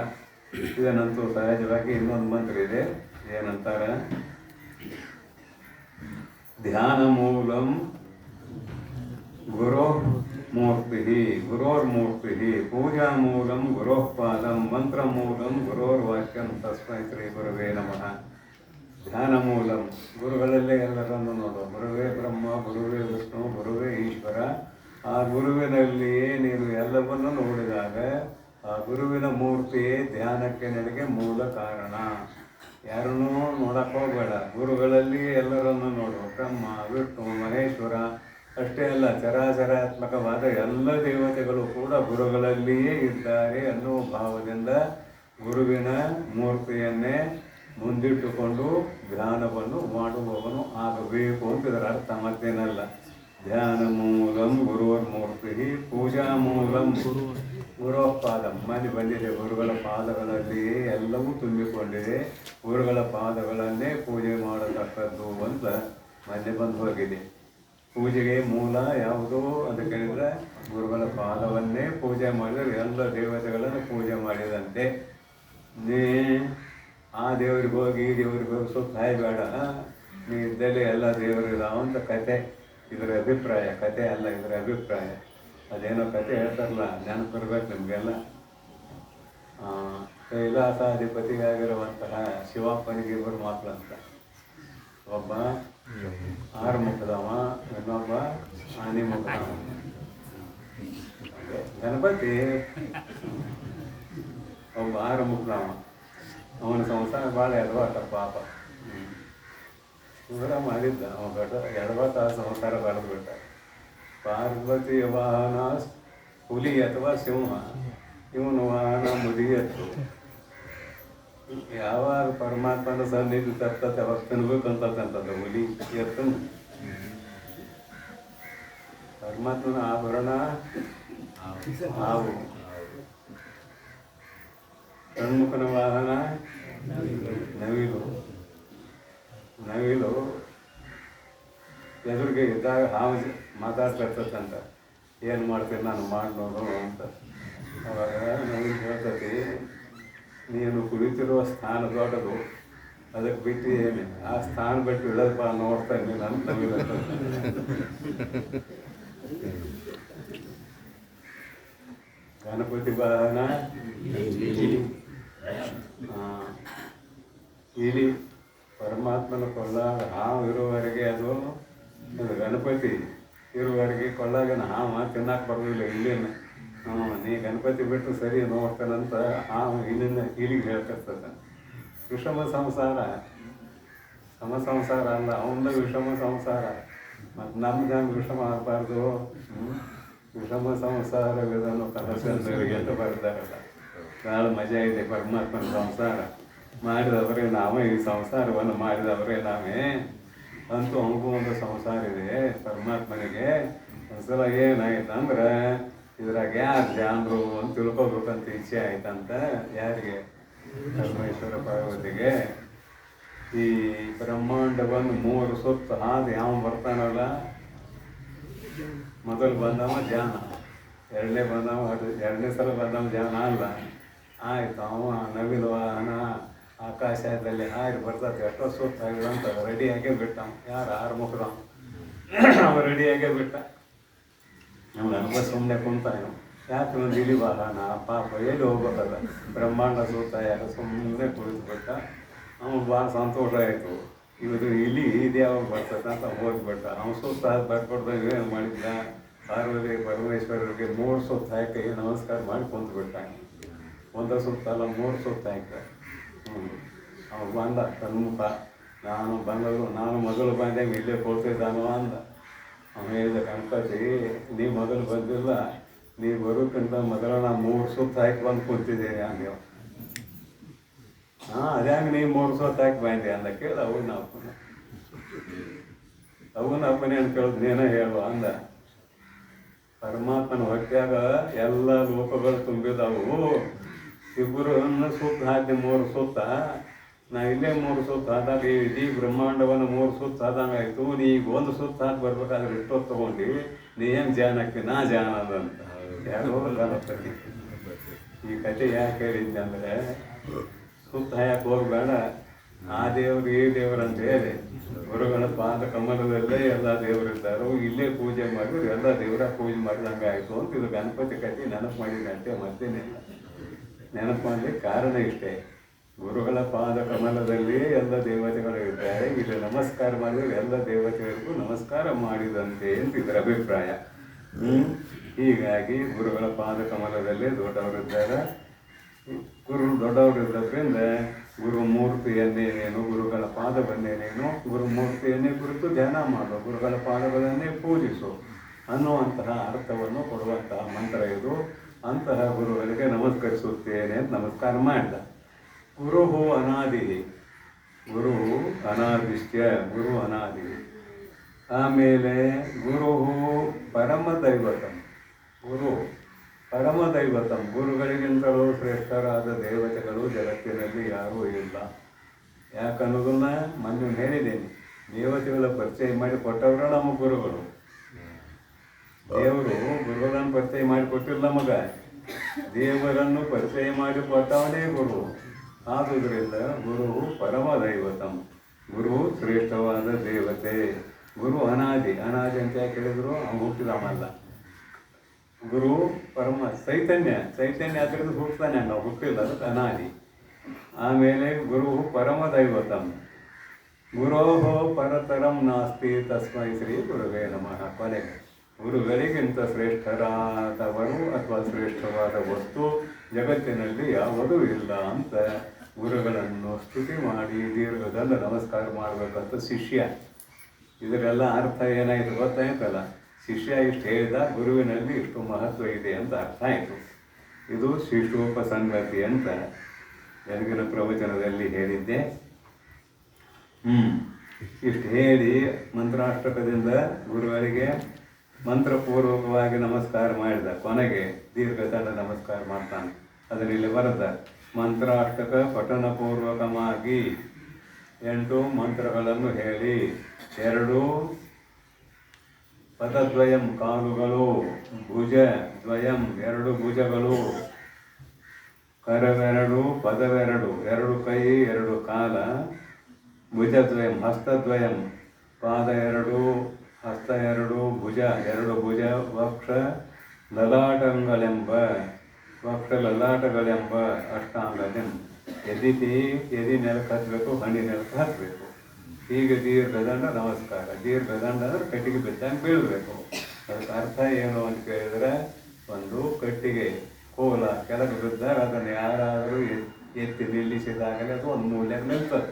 ಇದನ್ನಂತೂ ಸಹಜವಾಗಿ ಇನ್ನೊಂದು ಮಂತ್ರ ಇದೆ, ಏನಂತಾರೆ? ಧ್ಯಾನ ಮೂಲಂ ಗುರೋ ಮೂರ್ತಿ, ಗುರೋರ್ಮೂರ್ತಿ, ಪೂಜಾ ಮೂಲಂ ಗುರೋಪಾದಂ, ಮಂತ್ರ ಮೂಲಂ ಗುರೋರ್ವಾಕ್ಯಂ, ತಸ್ಮೈ ಶ್ರೀ ಗುರುವೇ ನಮಃ. ಧ್ಯಾನ ಮೂಲಂ, ಗುರುಗಳಲ್ಲೇ ಎಲ್ಲರನ್ನು ನೋಡು. ಗುರುವೇ ಬ್ರಹ್ಮ, ಗುರುವೇ ವಿಷ್ಣು, ಗುರುವೇ ಈಶ್ವರ. ಆ ಗುರುವಿನಲ್ಲಿಯೇ ನೀನು ಎಲ್ಲವನ್ನು ನೋಡಿದಾಗ ಆ ಗುರುವಿನ ಮೂರ್ತಿಯೇ ಧ್ಯಾನಕ್ಕೆ ನನಗೆ ಮೂಲ ಕಾರಣ. ಯಾರನ್ನೂ ನೋಡಕ್ಕೆ ಹೋಗಬೇಡ, ಗುರುಗಳಲ್ಲಿ ಎಲ್ಲರನ್ನು ನೋಡು. ಬ್ರಹ್ಮ, ವಿಷ್ಣು, ಮಹೇಶ್ವರ ಅಷ್ಟೇ ಅಲ್ಲ, ಚರಾಚರಾತ್ಮಕವಾದ ಎಲ್ಲ ದೇವತೆಗಳು ಕೂಡ ಗುರುಗಳಲ್ಲಿಯೇ ಇದ್ದಾರೆ ಅನ್ನುವ ಭಾವದಿಂದ ಗುರುವಿನ ಮೂರ್ತಿಯನ್ನೇ ಮುಂದಿಟ್ಟುಕೊಂಡು ಧ್ಯಾನವನ್ನು ಮಾಡುವವನು ಆಗಬೇಕು ಅಂತ ಇದರ ಅರ್ಥ, ಮತ್ತೇನಲ್ಲ. ಧ್ಯಾನ ಮೂಲಂ ಗುರುರ್ಮೂರ್ತಿ, ಪೂಜಾ ಮೂಲಂ ಗುರೋಪಾದಂ. ಮನೆ ಬಂದಿದೆ, ಗುರುಗಳ ಪಾದಗಳಲ್ಲಿಯೇ ಎಲ್ಲವೂ ತುಂಬಿಕೊಂಡಿದೆ. ಗುರುಗಳ ಪಾದಗಳನ್ನೇ ಪೂಜೆ ಮಾಡತಕ್ಕದ್ದು ಅಂತ ಮನೆ ಬಂದು ಹೋಗಿದೆ. ಪೂಜೆಗೆ ಮೂಲ ಯಾವುದು ಅಂತ ಕೇಳಿದರೆ ಗುರುಗಳ ಪಾದವನ್ನೇ ಪೂಜೆ ಮಾಡಿದರೆ ಎಲ್ಲ ದೇವತೆಗಳನ್ನು ಪೂಜೆ ಮಾಡಿದಂತೆ. ನೀ ಆ ದೇವರಿಗೆ ಹೋಗಿ ಈ ದೇವರಿಗೆ ಹೋಗಿ ಸುತ್ತ ಹಾಯಬೇಡ. ನೀ ಇದ್ದಲ್ಲಿ ಎಲ್ಲ ದೇವರಿದಾವ ಅಂತ ಕತೆ, ಇದರ ಅಭಿಪ್ರಾಯ. ಕತೆ ಅಲ್ಲ, ಇದರ ಅಭಿಪ್ರಾಯ. ಅದೇನೋ ಕತೆ ಹೇಳ್ತಾರಲ್ಲ, ನೆನಪಿರ್ಬೇಕು ನಿಮಗೆಲ್ಲ. ಕೈಲಾಸಾಧಿಪತಿಯಾಗಿರುವಂತಹ ಶಿವಪ್ಪನಿಗೆ ಇಬ್ಬರು ಮಕ್ಕಳಂತ. ಒಬ್ಬ 6 ಮುಖದವ, ಇನ್ನೊಬ್ಬ ಆನೆ ಮುಖದವ. ಗಣಪತಿ ಒಬ್ಬ 6 ಮುಖದವ. ಅವನ ಸಂಸಾರ ಭಾಳ ಎಡವಾಟ ಪಾಪ. ಇವರ ಮಾಡಿದ್ದ ಅವ ಎಡವಾಟ ಸಂಸಾರ ಬರೆದು ಬಿಟ್ಟ. ಪಾರ್ವತಿ ವಾಹನ ಹುಲಿ ಅಥವಾ ಸಿಂಹ, ಇವನು ವಾಹನ ಮುದಿ ಎತ್ತು. ಯಾವಾಗ ಪರಮಾತ್ಮನ ಸನ್ನಿಧಿ ತರ್ತತೆ ಅವಾಗ ತಿನ್ಬೇಕಂತಂತದ ಹುಲಿ ಎತ್ತು. ಪರಮಾತ್ಮನ ಆಭರಣ ಹಾವು. ಷಣ್ಮುಖನ ವಾಹನ ನವಿಲು. ನವಿಲು ಎದುರಿಗೆ ಇದ್ದಾಗ ಹಾವು ಮಾತಾಡ್ತಿರ್ತಂತ, ಏನು ಮಾಡ್ತೀನಿ ನಾನು ಮಾಡಿ ನೋಡು ಅಂತ. ಅವಾಗ ನವಿಲು ಹೇಳ್ತತಿ, ನೀನು ಕುಳಿತಿರುವ ಸ್ಥಾನ ದೊಡ್ಡದು, ಅದಕ್ಕೆ ಬಿಟ್ಟು ಏನು ಆ ಸ್ಥಾನ ಬಿಟ್ಟು ಇಳದಪ್ಪ ನೋಡ್ತಾ ಇದ್ದೀನಿ ನನ್ನ ನವಿಲು. ಗಣಪತಿ ವಾಹನ ಇಲಿ. ಪರಮಾತ್ಮನ ಕೊಳ್ಳಾಗ ಹಾವು ಇರುವವರೆಗೆ ಅದು ಗಣಪತಿ ಇರುವವರೆಗೆ ಕೊಳ್ಳಾಗ ಹಾವು ತಿನ್ನಕ್ಕೆ ಬರೋದಿಲ್ಲ ಇಲ್ಲಿನ. ನೀ ಗಣಪತಿ ಬಿಟ್ಟು ಸರಿ ನೋಡ್ತಾನಂತ ಹಾವು ಇಲಿಗೆ ಹೇಳ್ತಿರ್ತದೆ. ವಿಷಮ ಸಂಸಾರ ಸಂಸಾರ ಅಲ್ಲ, ಅವನ ವಿಷಮ ಸಂಸಾರ. ಮತ್ತು ನಮ್ದು ವಿಷಮ ಆಗಬಾರ್ದು. ವಿಷಮ ಸಂಸಾರವಿದನ್ನು ಕನಸಂದರಿಗೆ ಅಂತ ಬರ್ತಾರಲ್ಲ, ಭಾಳ ಮಜಾ ಇದೆ. ಪರಮಾತ್ಮನ ಸಂಸಾರ ಮಾಡಿದವರೇ ನಾವೇ, ಈ ಸಂಸಾರವನ್ನು ಮಾಡಿದವರೇ ನಾವೇ ಅಂತೂ ಅವನಿಗೂ ಒಂದು ಸಂಸಾರ ಇದೆ ಪರಮಾತ್ಮನಿಗೆ. ಒಂದ್ಸಲ ಏನಾಯ್ತು ಅಂದ್ರೆ, ಇದ್ರಾಗ ಯಾರು ಜಾನರು ಅಂತ ತಿಳ್ಕೊಬೇಕಂತ ಇಚ್ಛೆ ಆಯ್ತಂತ. ಯಾರಿಗೆ? ಪರಮೇಶ್ವರ ಪಾರ್ವತಿಗೆ. ಈ ಬ್ರಹ್ಮಾಂಡವನ್ನು 3 ಸುತ್ತು ಹಾದು ಯಾವ ಬರ್ತಾನಲ್ಲ, ಮೊದಲು ಬಂದವ ಜಾನ, ಎರಡನೇ ಸಲ ಬಂದವ ಜಾನ ಅಲ್ಲ. ಆಯ್ತು, ಅವ ನವಿಲು ವಾಹನ ಆಕಾಶದಲ್ಲಿ ಹಾರಿ ಬರ್ತದೆ. ಎಷ್ಟೋ ಸುತ್ತಾಗಿಲ್ಲ ಅಂತ ರೆಡಿಯಾಗೇ ಬಿಟ್ಟ. ಯಾರು? 6 ಮುಖದ ಅವ ರೆಡಿಯಾಗೇ ಬಿಟ್ಟ. ನಮ್ಗೆ ಅನುಭವ ಸುಮ್ಮನೆ ಕುಂತ. ಯಾಕೆ ಒಂದು ಇಲಿ ವಾಹನ ಪಾಪ ಎಲ್ಲಿ ಹೋಗ್ಬೇಕಲ್ಲ, ಬ್ರಹ್ಮಾಂಡ ಸುತ್ತ ಯಾಕೆ ಸುಮ್ಮನೆ ಕುಳಿತುಬಿಟ್ಟ. ಅವ್ನು ಭಾಳ ಸಂತೋಷ ಆಯಿತು. ಇವತ್ತು ಇಲಿ ಇದು ಯಾವಾಗ ಬರ್ತದೆ ಅಂತ ಹೋಗಿಬಿಟ್ಟ. ಅವ್ನು ಸುತ್ತ ಬರ್ಕೊಡ್ದಾಗ ಏನು ಮಾಡಿದ್ದ, ಪಾರ್ವತಿ ಪರಮೇಶ್ವರರಿಗೆ 3 ಸುತ್ತ ಹಾಕಿ ನಮಸ್ಕಾರ ಮಾಡಿ ಕುಂತ್ಬಿಟ್ಟ. ಒಂದು ಸುತ್ತಲ್ಲ 3 ಸುತ್ತ ಹಾಕ್ತ. ಅವ್ನು ಬಂದ ಸನ್ಮುಖ. ನಾನು ಮೊದಲು ಬಂದಾಗ ಇಲ್ಲೇ ಕೊಡ್ತಿದ್ದಾನೋ ಅಂದ. ಅವ್ನು ಹೇಳಿದ, ಗಣಪತಿ ನೀ ಮೊದಲು ಬಂದಿಲ್ಲ, ನೀ ಬರೋಕ್ಕಿಂತ ಮೊದಲು ನಾನು 3 ಸುತ್ತ ಹಾಕಿ ಬಂದು ಕುಂತಿದ್ದೀನಿ ಅಂದೇವು. ಅದ್ಯಾಂಗ ನೀ 3 ಸುತ್ತ ಹಾಕಿ ಬಂದೆ ಅಂದ. ಕೇಳ ಅವನಪ್ಪನೇ ಅಂತ ಕೇಳಿದ್, ನೀನೇ ಹೇಳುವ ಅಂದ. ಪರಮಾತ್ಮನ ಹೊಟ್ಯಾಗ ಎಲ್ಲ ಲೋಕಗಳು ತುಂಬಿದವು. ಇಬ್ಬರನ್ನು ಸುತ್ತ ಹಾಕಿ 3 ಸುತ್ತ. ನಾ ಇಲ್ಲೇ 3 ಸುತ್ತ ಆದಾಗ ಇಡೀ ಬ್ರಹ್ಮಾಂಡವನ್ನು 3 ಸುತ್ತ ಆದಂಗೆ ಆಯಿತು. ನೀ ಈಗ 1 ಸುತ್ತ ಹಾಕಿ ಬರ್ಬೇಕಾದ್ರೆ ಇಷ್ಟೊತ್ತು ತೊಗೊಂಡು ನೀ ಏನು ಜಾನ ಹಾಕಿ, ನಾ ಜಾನ ಅದಂತ. ಯಾರೋ ಗಣಪತಿ. ಈ ಕಥೆ ಯಾಕೆ ಹೇಳಿದ್ದೆ ಅಂದರೆ, ಸುತ್ತ ಹಾಕಿ ಹೋಗಬೇಡ, ಆ ದೇವರು ಈ ದೇವರು ಅಂತ ಹೇಳಿ ಗುರುಗಳ ಪಾದ ಕಮಲದಲ್ಲೇ ಎಲ್ಲ ದೇವರಿದ್ದಾರೋ, ಇಲ್ಲೇ ಪೂಜೆ ಮಾಡಿದ್ರು ಎಲ್ಲ ದೇವರ ಪೂಜೆ ಮಾಡಿದಂಗೆ ಆಯಿತು ಅಂತ. ಇದು ಗಣಪತಿ ಕಥೆ ನೆನಪು ಮಾಡಿದ ಅಷ್ಟೇ, ಮತ್ತೇನಿಲ್ಲ. ನೆನಪು ಮಾಡಲಿಕ್ಕೆ ಕಾರಣ ಇಷ್ಟೇ. ಗುರುಗಳ ಪಾದ ಕಮಲದಲ್ಲಿ ಎಲ್ಲ ದೇವತೆಗಳು ಇದ್ದಾರೆ. ಇಲ್ಲಿ ನಮಸ್ಕಾರ ಮಾಡಿದ್ರೆ ಎಲ್ಲ ದೇವತೆಗಳಿಗೂ ನಮಸ್ಕಾರ ಮಾಡಿದಂತೆ ಅಂತ ಇದರ ಅಭಿಪ್ರಾಯ. ಹೀಗಾಗಿ ಗುರುಗಳ ಪಾದ ಕಮಲದಲ್ಲಿ ದೊಡ್ಡವರಿದ್ದಾರೆ. ದೊಡ್ಡವರಿದ್ದರಿಂದ ಗುರುಮೂರ್ತಿಯನ್ನೇನೇನು, ಗುರುಗಳ ಪಾದವನ್ನೇನೇನು, ಗುರುಮೂರ್ತಿಯನ್ನೇ ಕುರಿತು ಧ್ಯಾನ ಮಾಡು, ಗುರುಗಳ ಪಾದಗಳನ್ನೇ ಪೂಜಿಸು ಅನ್ನುವಂತಹ ಅರ್ಥವನ್ನು ಕೊಡುವಂತಹ ಮಂತ್ರ ಇದು. ಅಂತಹ ಗುರುಗಳಿಗೆ ನಮಸ್ಕರಿಸುತ್ತೇನೆ ಅಂತ ನಮಸ್ಕಾರ ಮಾಡಿದ. ಗುರು ಅನಾದಿ, ಗುರು ಅನಾದಿಶ್ಚ, ಗುರು ಅನಾದಿ. ಆಮೇಲೆ ಗುರು ಪರಮದೈವತಂ, ಗುರು ಪರಮದೈವತಂ. ಗುರುಗಳಿಗಿಂತಲೂ ಶ್ರೇಷ್ಠರಾದ ದೇವತೆಗಳು ಜಗತ್ತಿನಲ್ಲಿ ಯಾರೂ ಇಲ್ಲ. ಯಾಕನ್ನೋದನ್ನ ಮೊನ್ನೆ ಹೇಳಿದ್ದೇನೆ. ದೇವತೆಗಳ ಪರಿಚಯ ಮಾಡಿ ಕೊಟ್ಟವರು ನಮ್ಮ ಗುರುಗಳು. ದೇವರು ಗುರುಗಳನ್ನು ಪರಿಚಯ ಮಾಡಿಕೊಟ್ಟಿಲ್ಲ ನಮಗೆ, ದೇವರನ್ನು ಪರಿಚಯ ಮಾಡಿಕೊಟ್ಟವನೇ ಗುರು. ಆದುದರಿಂದ ಗುರು ಪರಮದೈವತಂ, ಗುರು ಶ್ರೇಷ್ಠವಾದ ದೇವತೆ. ಗುರು ಅನಾದಿ. ಅನಾದಿ ಅಂತ ಯಾಕೆ ಹೇಳಿದ್ರು? ಅವ್ನು ಹುಟ್ಟಿದವಲ್ಲ. ಗುರು ಪರಮ ಚೈತನ್ಯ ಅದರಿಂದ ಹುಟ್ಟುತ್ತಾನೆ, ನಾವು ಹುಟ್ಟಿಲ್ಲ, ಅದಕ್ಕೆ ಅನಾದಿ. ಆಮೇಲೆ ಗುರು ಪರಮದೈವತಂ, ಗುರೋಹೋ ಪರತರಂ ನಾಸ್ತಿ ತಸ್ಮೈ ಶ್ರೀ ಗುರುವೇ ನಮಃ. ಕೊನೆಗೆ ಗುರುಗಳಿಗಿಂತ ಶ್ರೇಷ್ಠರಾದವರು ಅಥವಾ ಶ್ರೇಷ್ಠವಾದ ವಸ್ತು ಜಗತ್ತಿನಲ್ಲಿ ಯಾವುದೂ ಇಲ್ಲ ಅಂತ ಗುರುಗಳನ್ನು ಸ್ತುತಿ ಮಾಡಿ ದೀರ್ಘದಂಡ ನಮಸ್ಕಾರ ಮಾಡಬೇಕಂತ ಶಿಷ್ಯ. ಇದರೆಲ್ಲ ಅರ್ಥ ಏನಾಯಿತು ಗೊತ್ತಾಯ್ತಲ್ಲ. ಶಿಷ್ಯ ಇಷ್ಟು ಹೇಳಿದ, ಗುರುವಿನಲ್ಲಿ ಇಷ್ಟು ಮಹತ್ವ ಇದೆ ಅಂತ ಅರ್ಥ ಆಯಿತು. ಇದು ಶಿಷ್ಟೋಪಸಂಗತಿ ಅಂತ ಬೆಳಗಿನ ಪ್ರವಚನದಲ್ಲಿ ಹೇಳಿದ್ದೆ. ಇಷ್ಟು ಹೇಳಿ ಮಂತ್ರಾಷ್ಟಕದಿಂದ ಗುರುಗಳಿಗೆ ಮಂತ್ರಪೂರ್ವಕವಾಗಿ ನಮಸ್ಕಾರ ಮಾಡಿದ. ಕೊನೆಗೆ ದೀರ್ಘದಂಡ ನಮಸ್ಕಾರ ಮಾಡ್ತಾನೆ. ಅದರಲ್ಲಿ ಬರದ ಮಂತ್ರಾಷ್ಟಕ ಪಠನಪೂರ್ವಕವಾಗಿ 8 ಮಂತ್ರಗಳನ್ನು ಹೇಳಿ 2 ಪದದ್ವಯಂ ಕಾಲುಗಳು, ಭುಜ ದ್ವಯಂ 2 ಭುಜಗಳು, ಕರವೆರಡು ಪದವೆರಡು 2 ಕೈ 2 ಕಾಲ, ಭುಜದ್ವಯಂ ಹಸ್ತದ್ವಯಂ ಪಾದ 2 ಹಸ್ತ 2 ಭುಜ 2 ಭುಜ, ವಕ್ಷ ಲಲಾಟಗಳೆಂಬ ಅಷ್ಟಾಂಗದಂ ಎದಿ ನೆಲಕ್ಕೆ ಹತ್ತಬೇಕು, ಹಣಿ ನೆಲಕ್ಕೆ ಹತ್ತಬೇಕು. ಹೀಗೆ ದೀರ್ಘದಂಡ ನಮಸ್ಕಾರ. ದೀರ್ಘದಂಡ ಅಂದ್ರೆ ಕಟ್ಟಿಗೆ ಬಿದ್ದಂಗೆ ಬೀಳಬೇಕು. ಅದಕ್ಕೆ ಅರ್ಥ ಏನು ಅಂತ ಕೇಳಿದ್ರೆ, ಒಂದು ಕಟ್ಟಿಗೆ ಕೋಲ ಕೆಳಗೆ ಬಿದ್ದಾಗ ಅದನ್ನು ಯಾರಾದರೂ ಎತ್ತಿ ನಿಲ್ಲಿಸಿದಾಗಲೇ ಅದು ಒಂದು ಮೂಲೆಗೆ ನಿಲ್ತದೆ.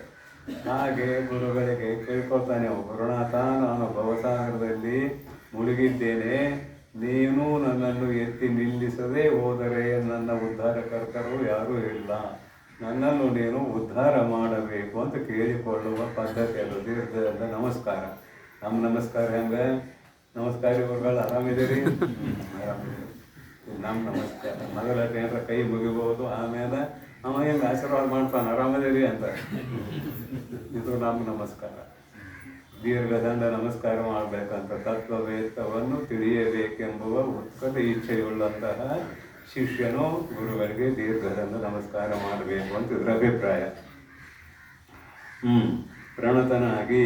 ಹಾಗೆ ಗುರುಗಳಿಗೆ ಕೇಳ್ಕೊಳ್ತಾನೆ, ಗುರುನಾಥ, ನಾನು ಭವಸಾಗರದಲ್ಲಿ ಮುಳುಗಿದ್ದೇನೆ, ನೀನು ನನ್ನನ್ನು ಎತ್ತಿ ನಿಲ್ಲಿಸದೆ ಹೋದರೆ ನನ್ನ ಉದ್ಧಾರಕರ್ತರು ಯಾರೂ ಇಲ್ಲ, ನನ್ನನ್ನು ನೀನು ಉದ್ಧಾರ ಮಾಡಬೇಕು ಅಂತ ಕೇಳಿಕೊಳ್ಳುವ ಪದ್ಧತಿ ಅದು ದೀರ್ಘದ ನಮಸ್ಕಾರ. ನಮ್ಮ ನಮಸ್ಕಾರ ಹೆಂಗೆ? ನಮಸ್ಕಾರ ಗುರುಗಳು, ಆರಾಮಿದ್ದೀರಿ? ಆರಾಮಿದ್ದೀರಿ. ನಮ್ಮ ನಮಸ್ಕಾರ ಮೊದಲೇ ಏನಾರ ಕೈ ಮುಗಿಬೋದು, ಆಮೇಲೆ ಅವ ಹೆಂಗೆ ಆಶೀರ್ವಾದ ಮಾಡ್ತಾನೆ, ಆರಾಮದಿರಿ ಅಂತ. ಇದು ನಮ್ಮ ನಮಸ್ಕಾರ. ದೀರ್ಘದಂಡ ನಮಸ್ಕಾರ ಮಾಡಬೇಕಂತ ತತ್ವವೇತ್ತವನ್ನು ತಿಳಿಯಬೇಕೆಂಬುವ ಉತ್ಕಟ ಇಚ್ಛೆಯುಳ್ಳಂತಹ ಶಿಷ್ಯನು ಗುರುಗಳಿಗೆ ದೀರ್ಘದಂಡ ನಮಸ್ಕಾರ ಮಾಡಬೇಕು ಅಂತ ಇದರ ಅಭಿಪ್ರಾಯ. ಪ್ರಣತನಾಗಿ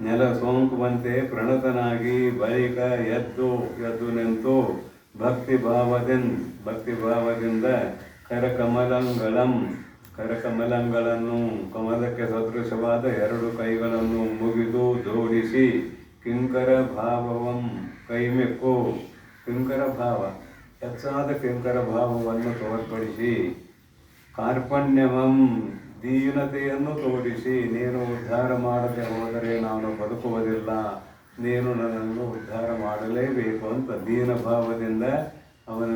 ನೆಲ ಸೋಂಕುವಂತೆ ಪ್ರಣತನಾಗಿ ಬಳಿಕ ಎದ್ದು ನಿಂತು ಭಕ್ತಿಭಾವದಿಂದ ಕರಕಮಲಗಳನ್ನು ಕಮಲಕ್ಕೆ ಸದೃಶವಾದ 2 ಕೈಗಳನ್ನು ಮುಗಿದು ಜೋಡಿಸಿ ಕಿಂಕರ ಭಾವವಂ ಕೈಮೆಕ್ಕು ಕಿಂಕರ ಭಾವ ಹೆಚ್ಚಾದ ಕಿಂಕರ ಭಾವವನ್ನು ತೋರ್ಪಡಿಸಿ ಕಾರ್ಪಣ್ಯವಂ ದೀನತೆಯನ್ನು ತೋರಿಸಿ, ನೀನು ಉದ್ಧಾರ ಮಾಡದೆ ಹೋದರೆ ನಾನು ಬದುಕುವುದಿಲ್ಲ, ನೀನು ನನ್ನನ್ನು ಉದ್ಧಾರ ಮಾಡಲೇಬೇಕು ಅಂತ ದೀನ ಭಾವದಿಂದ ಅವನ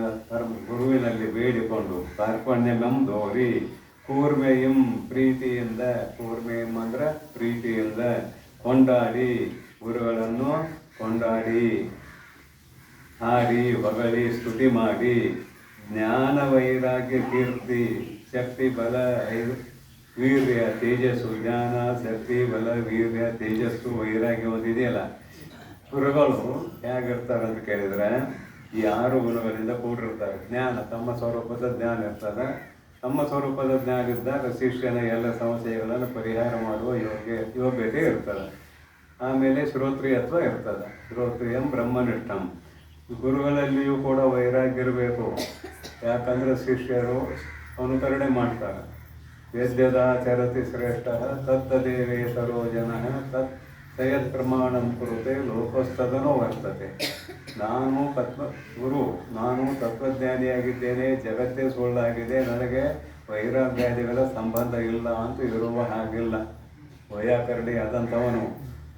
ಗುರುವಿನಲ್ಲಿ ಬೇಡಿಕೊಂಡು ಕಾರ್ಪಣ್ಯಮಂ ದೋರಿ ಕೂರ್ಮೆಯಂ ಪ್ರೀತಿಯಿಂದ, ಕೂರ್ಮೆಯಂ ಅಂದ್ರೆ ಪ್ರೀತಿಯಿಂದ ಕೊಂಡಾಡಿ, ಗುರುಗಳನ್ನು ಕೊಂಡಾಡಿ ಹಾಡಿ ಹೊಗಳಿ ಸ್ತುತಿ ಮಾಡಿ ಜ್ಞಾನ ವೈರಾಗ್ಯ ಕೀರ್ತಿ ಶಕ್ತಿ ಬಲ ವೀರ್ಯ ತೇಜಸ್ಸು, ಜ್ಞಾನ ಶಕ್ತಿ ಬಲ ವೀರ್ಯ ತೇಜಸ್ಸು ವೈರಾಗ್ಯ ಒಂದಿದೆಯಲ್ಲ, ಗುರುಗಳು ಹೇಗಿರ್ತಾರೆ ಅಂತ ಕೇಳಿದರೆ ಈ 6 ಗುಣಗಳಿಂದ ಕೂಡಿರ್ತಾರೆ. ಜ್ಞಾನ, ತಮ್ಮ ಸ್ವರೂಪದ ಜ್ಞಾನ ಇರ್ತದೆ. ತಮ್ಮ ಸ್ವರೂಪದ ಜ್ಞಾನ ಇದ್ದಾಗ ಶಿಷ್ಯನ ಎಲ್ಲ ಸಮಸ್ಯೆಗಳನ್ನು ಪರಿಹಾರ ಮಾಡುವ ಯೋಗ್ಯತೆ ಇರ್ತದೆ. ಆಮೇಲೆ ಶ್ರೋತ್ರಿಯತ್ವ ಇರ್ತದೆ. ಶ್ರೋತ್ರಿಯಂ ಬ್ರಹ್ಮನಿಷ್ಠಂ. ಗುರುಗಳಲ್ಲಿಯೂ ಕೂಡ ವೈರಾಗ್ಯ ಇರಬೇಕು. ಯಾಕಂದರೆ ಶಿಷ್ಯರು ಅನುಕರಣೆ ಮಾಡ್ತಾರೆ. ವೇದ್ಯದಾಚರತಿ ಶ್ರೇಷ್ಠ ತತ್ತದೇವೇ ಸರೋ ಜನ ತತ್ ಸಯತ್ ಪ್ರಮಾಣಂ ಕುರುತೆ ಲೋಕಸ್ತದನೋ ವರ್ತತೆ. ನಾನು ತತ್ವಜ್ಞಾನಿಯಾಗಿದ್ದೇನೆ, ಜಗತ್ತೇ ಸುಳ್ಳಾಗಿದೆ, ನನಗೆ ವೈರಾಗ್ಯಾದಿಗಳ ಸಂಬಂಧ ಇಲ್ಲ ಅಂತ ಇರುವ ಹಾಗಿಲ್ಲ. ವೈಯಾಕರಣಿ ಆದಂಥವನು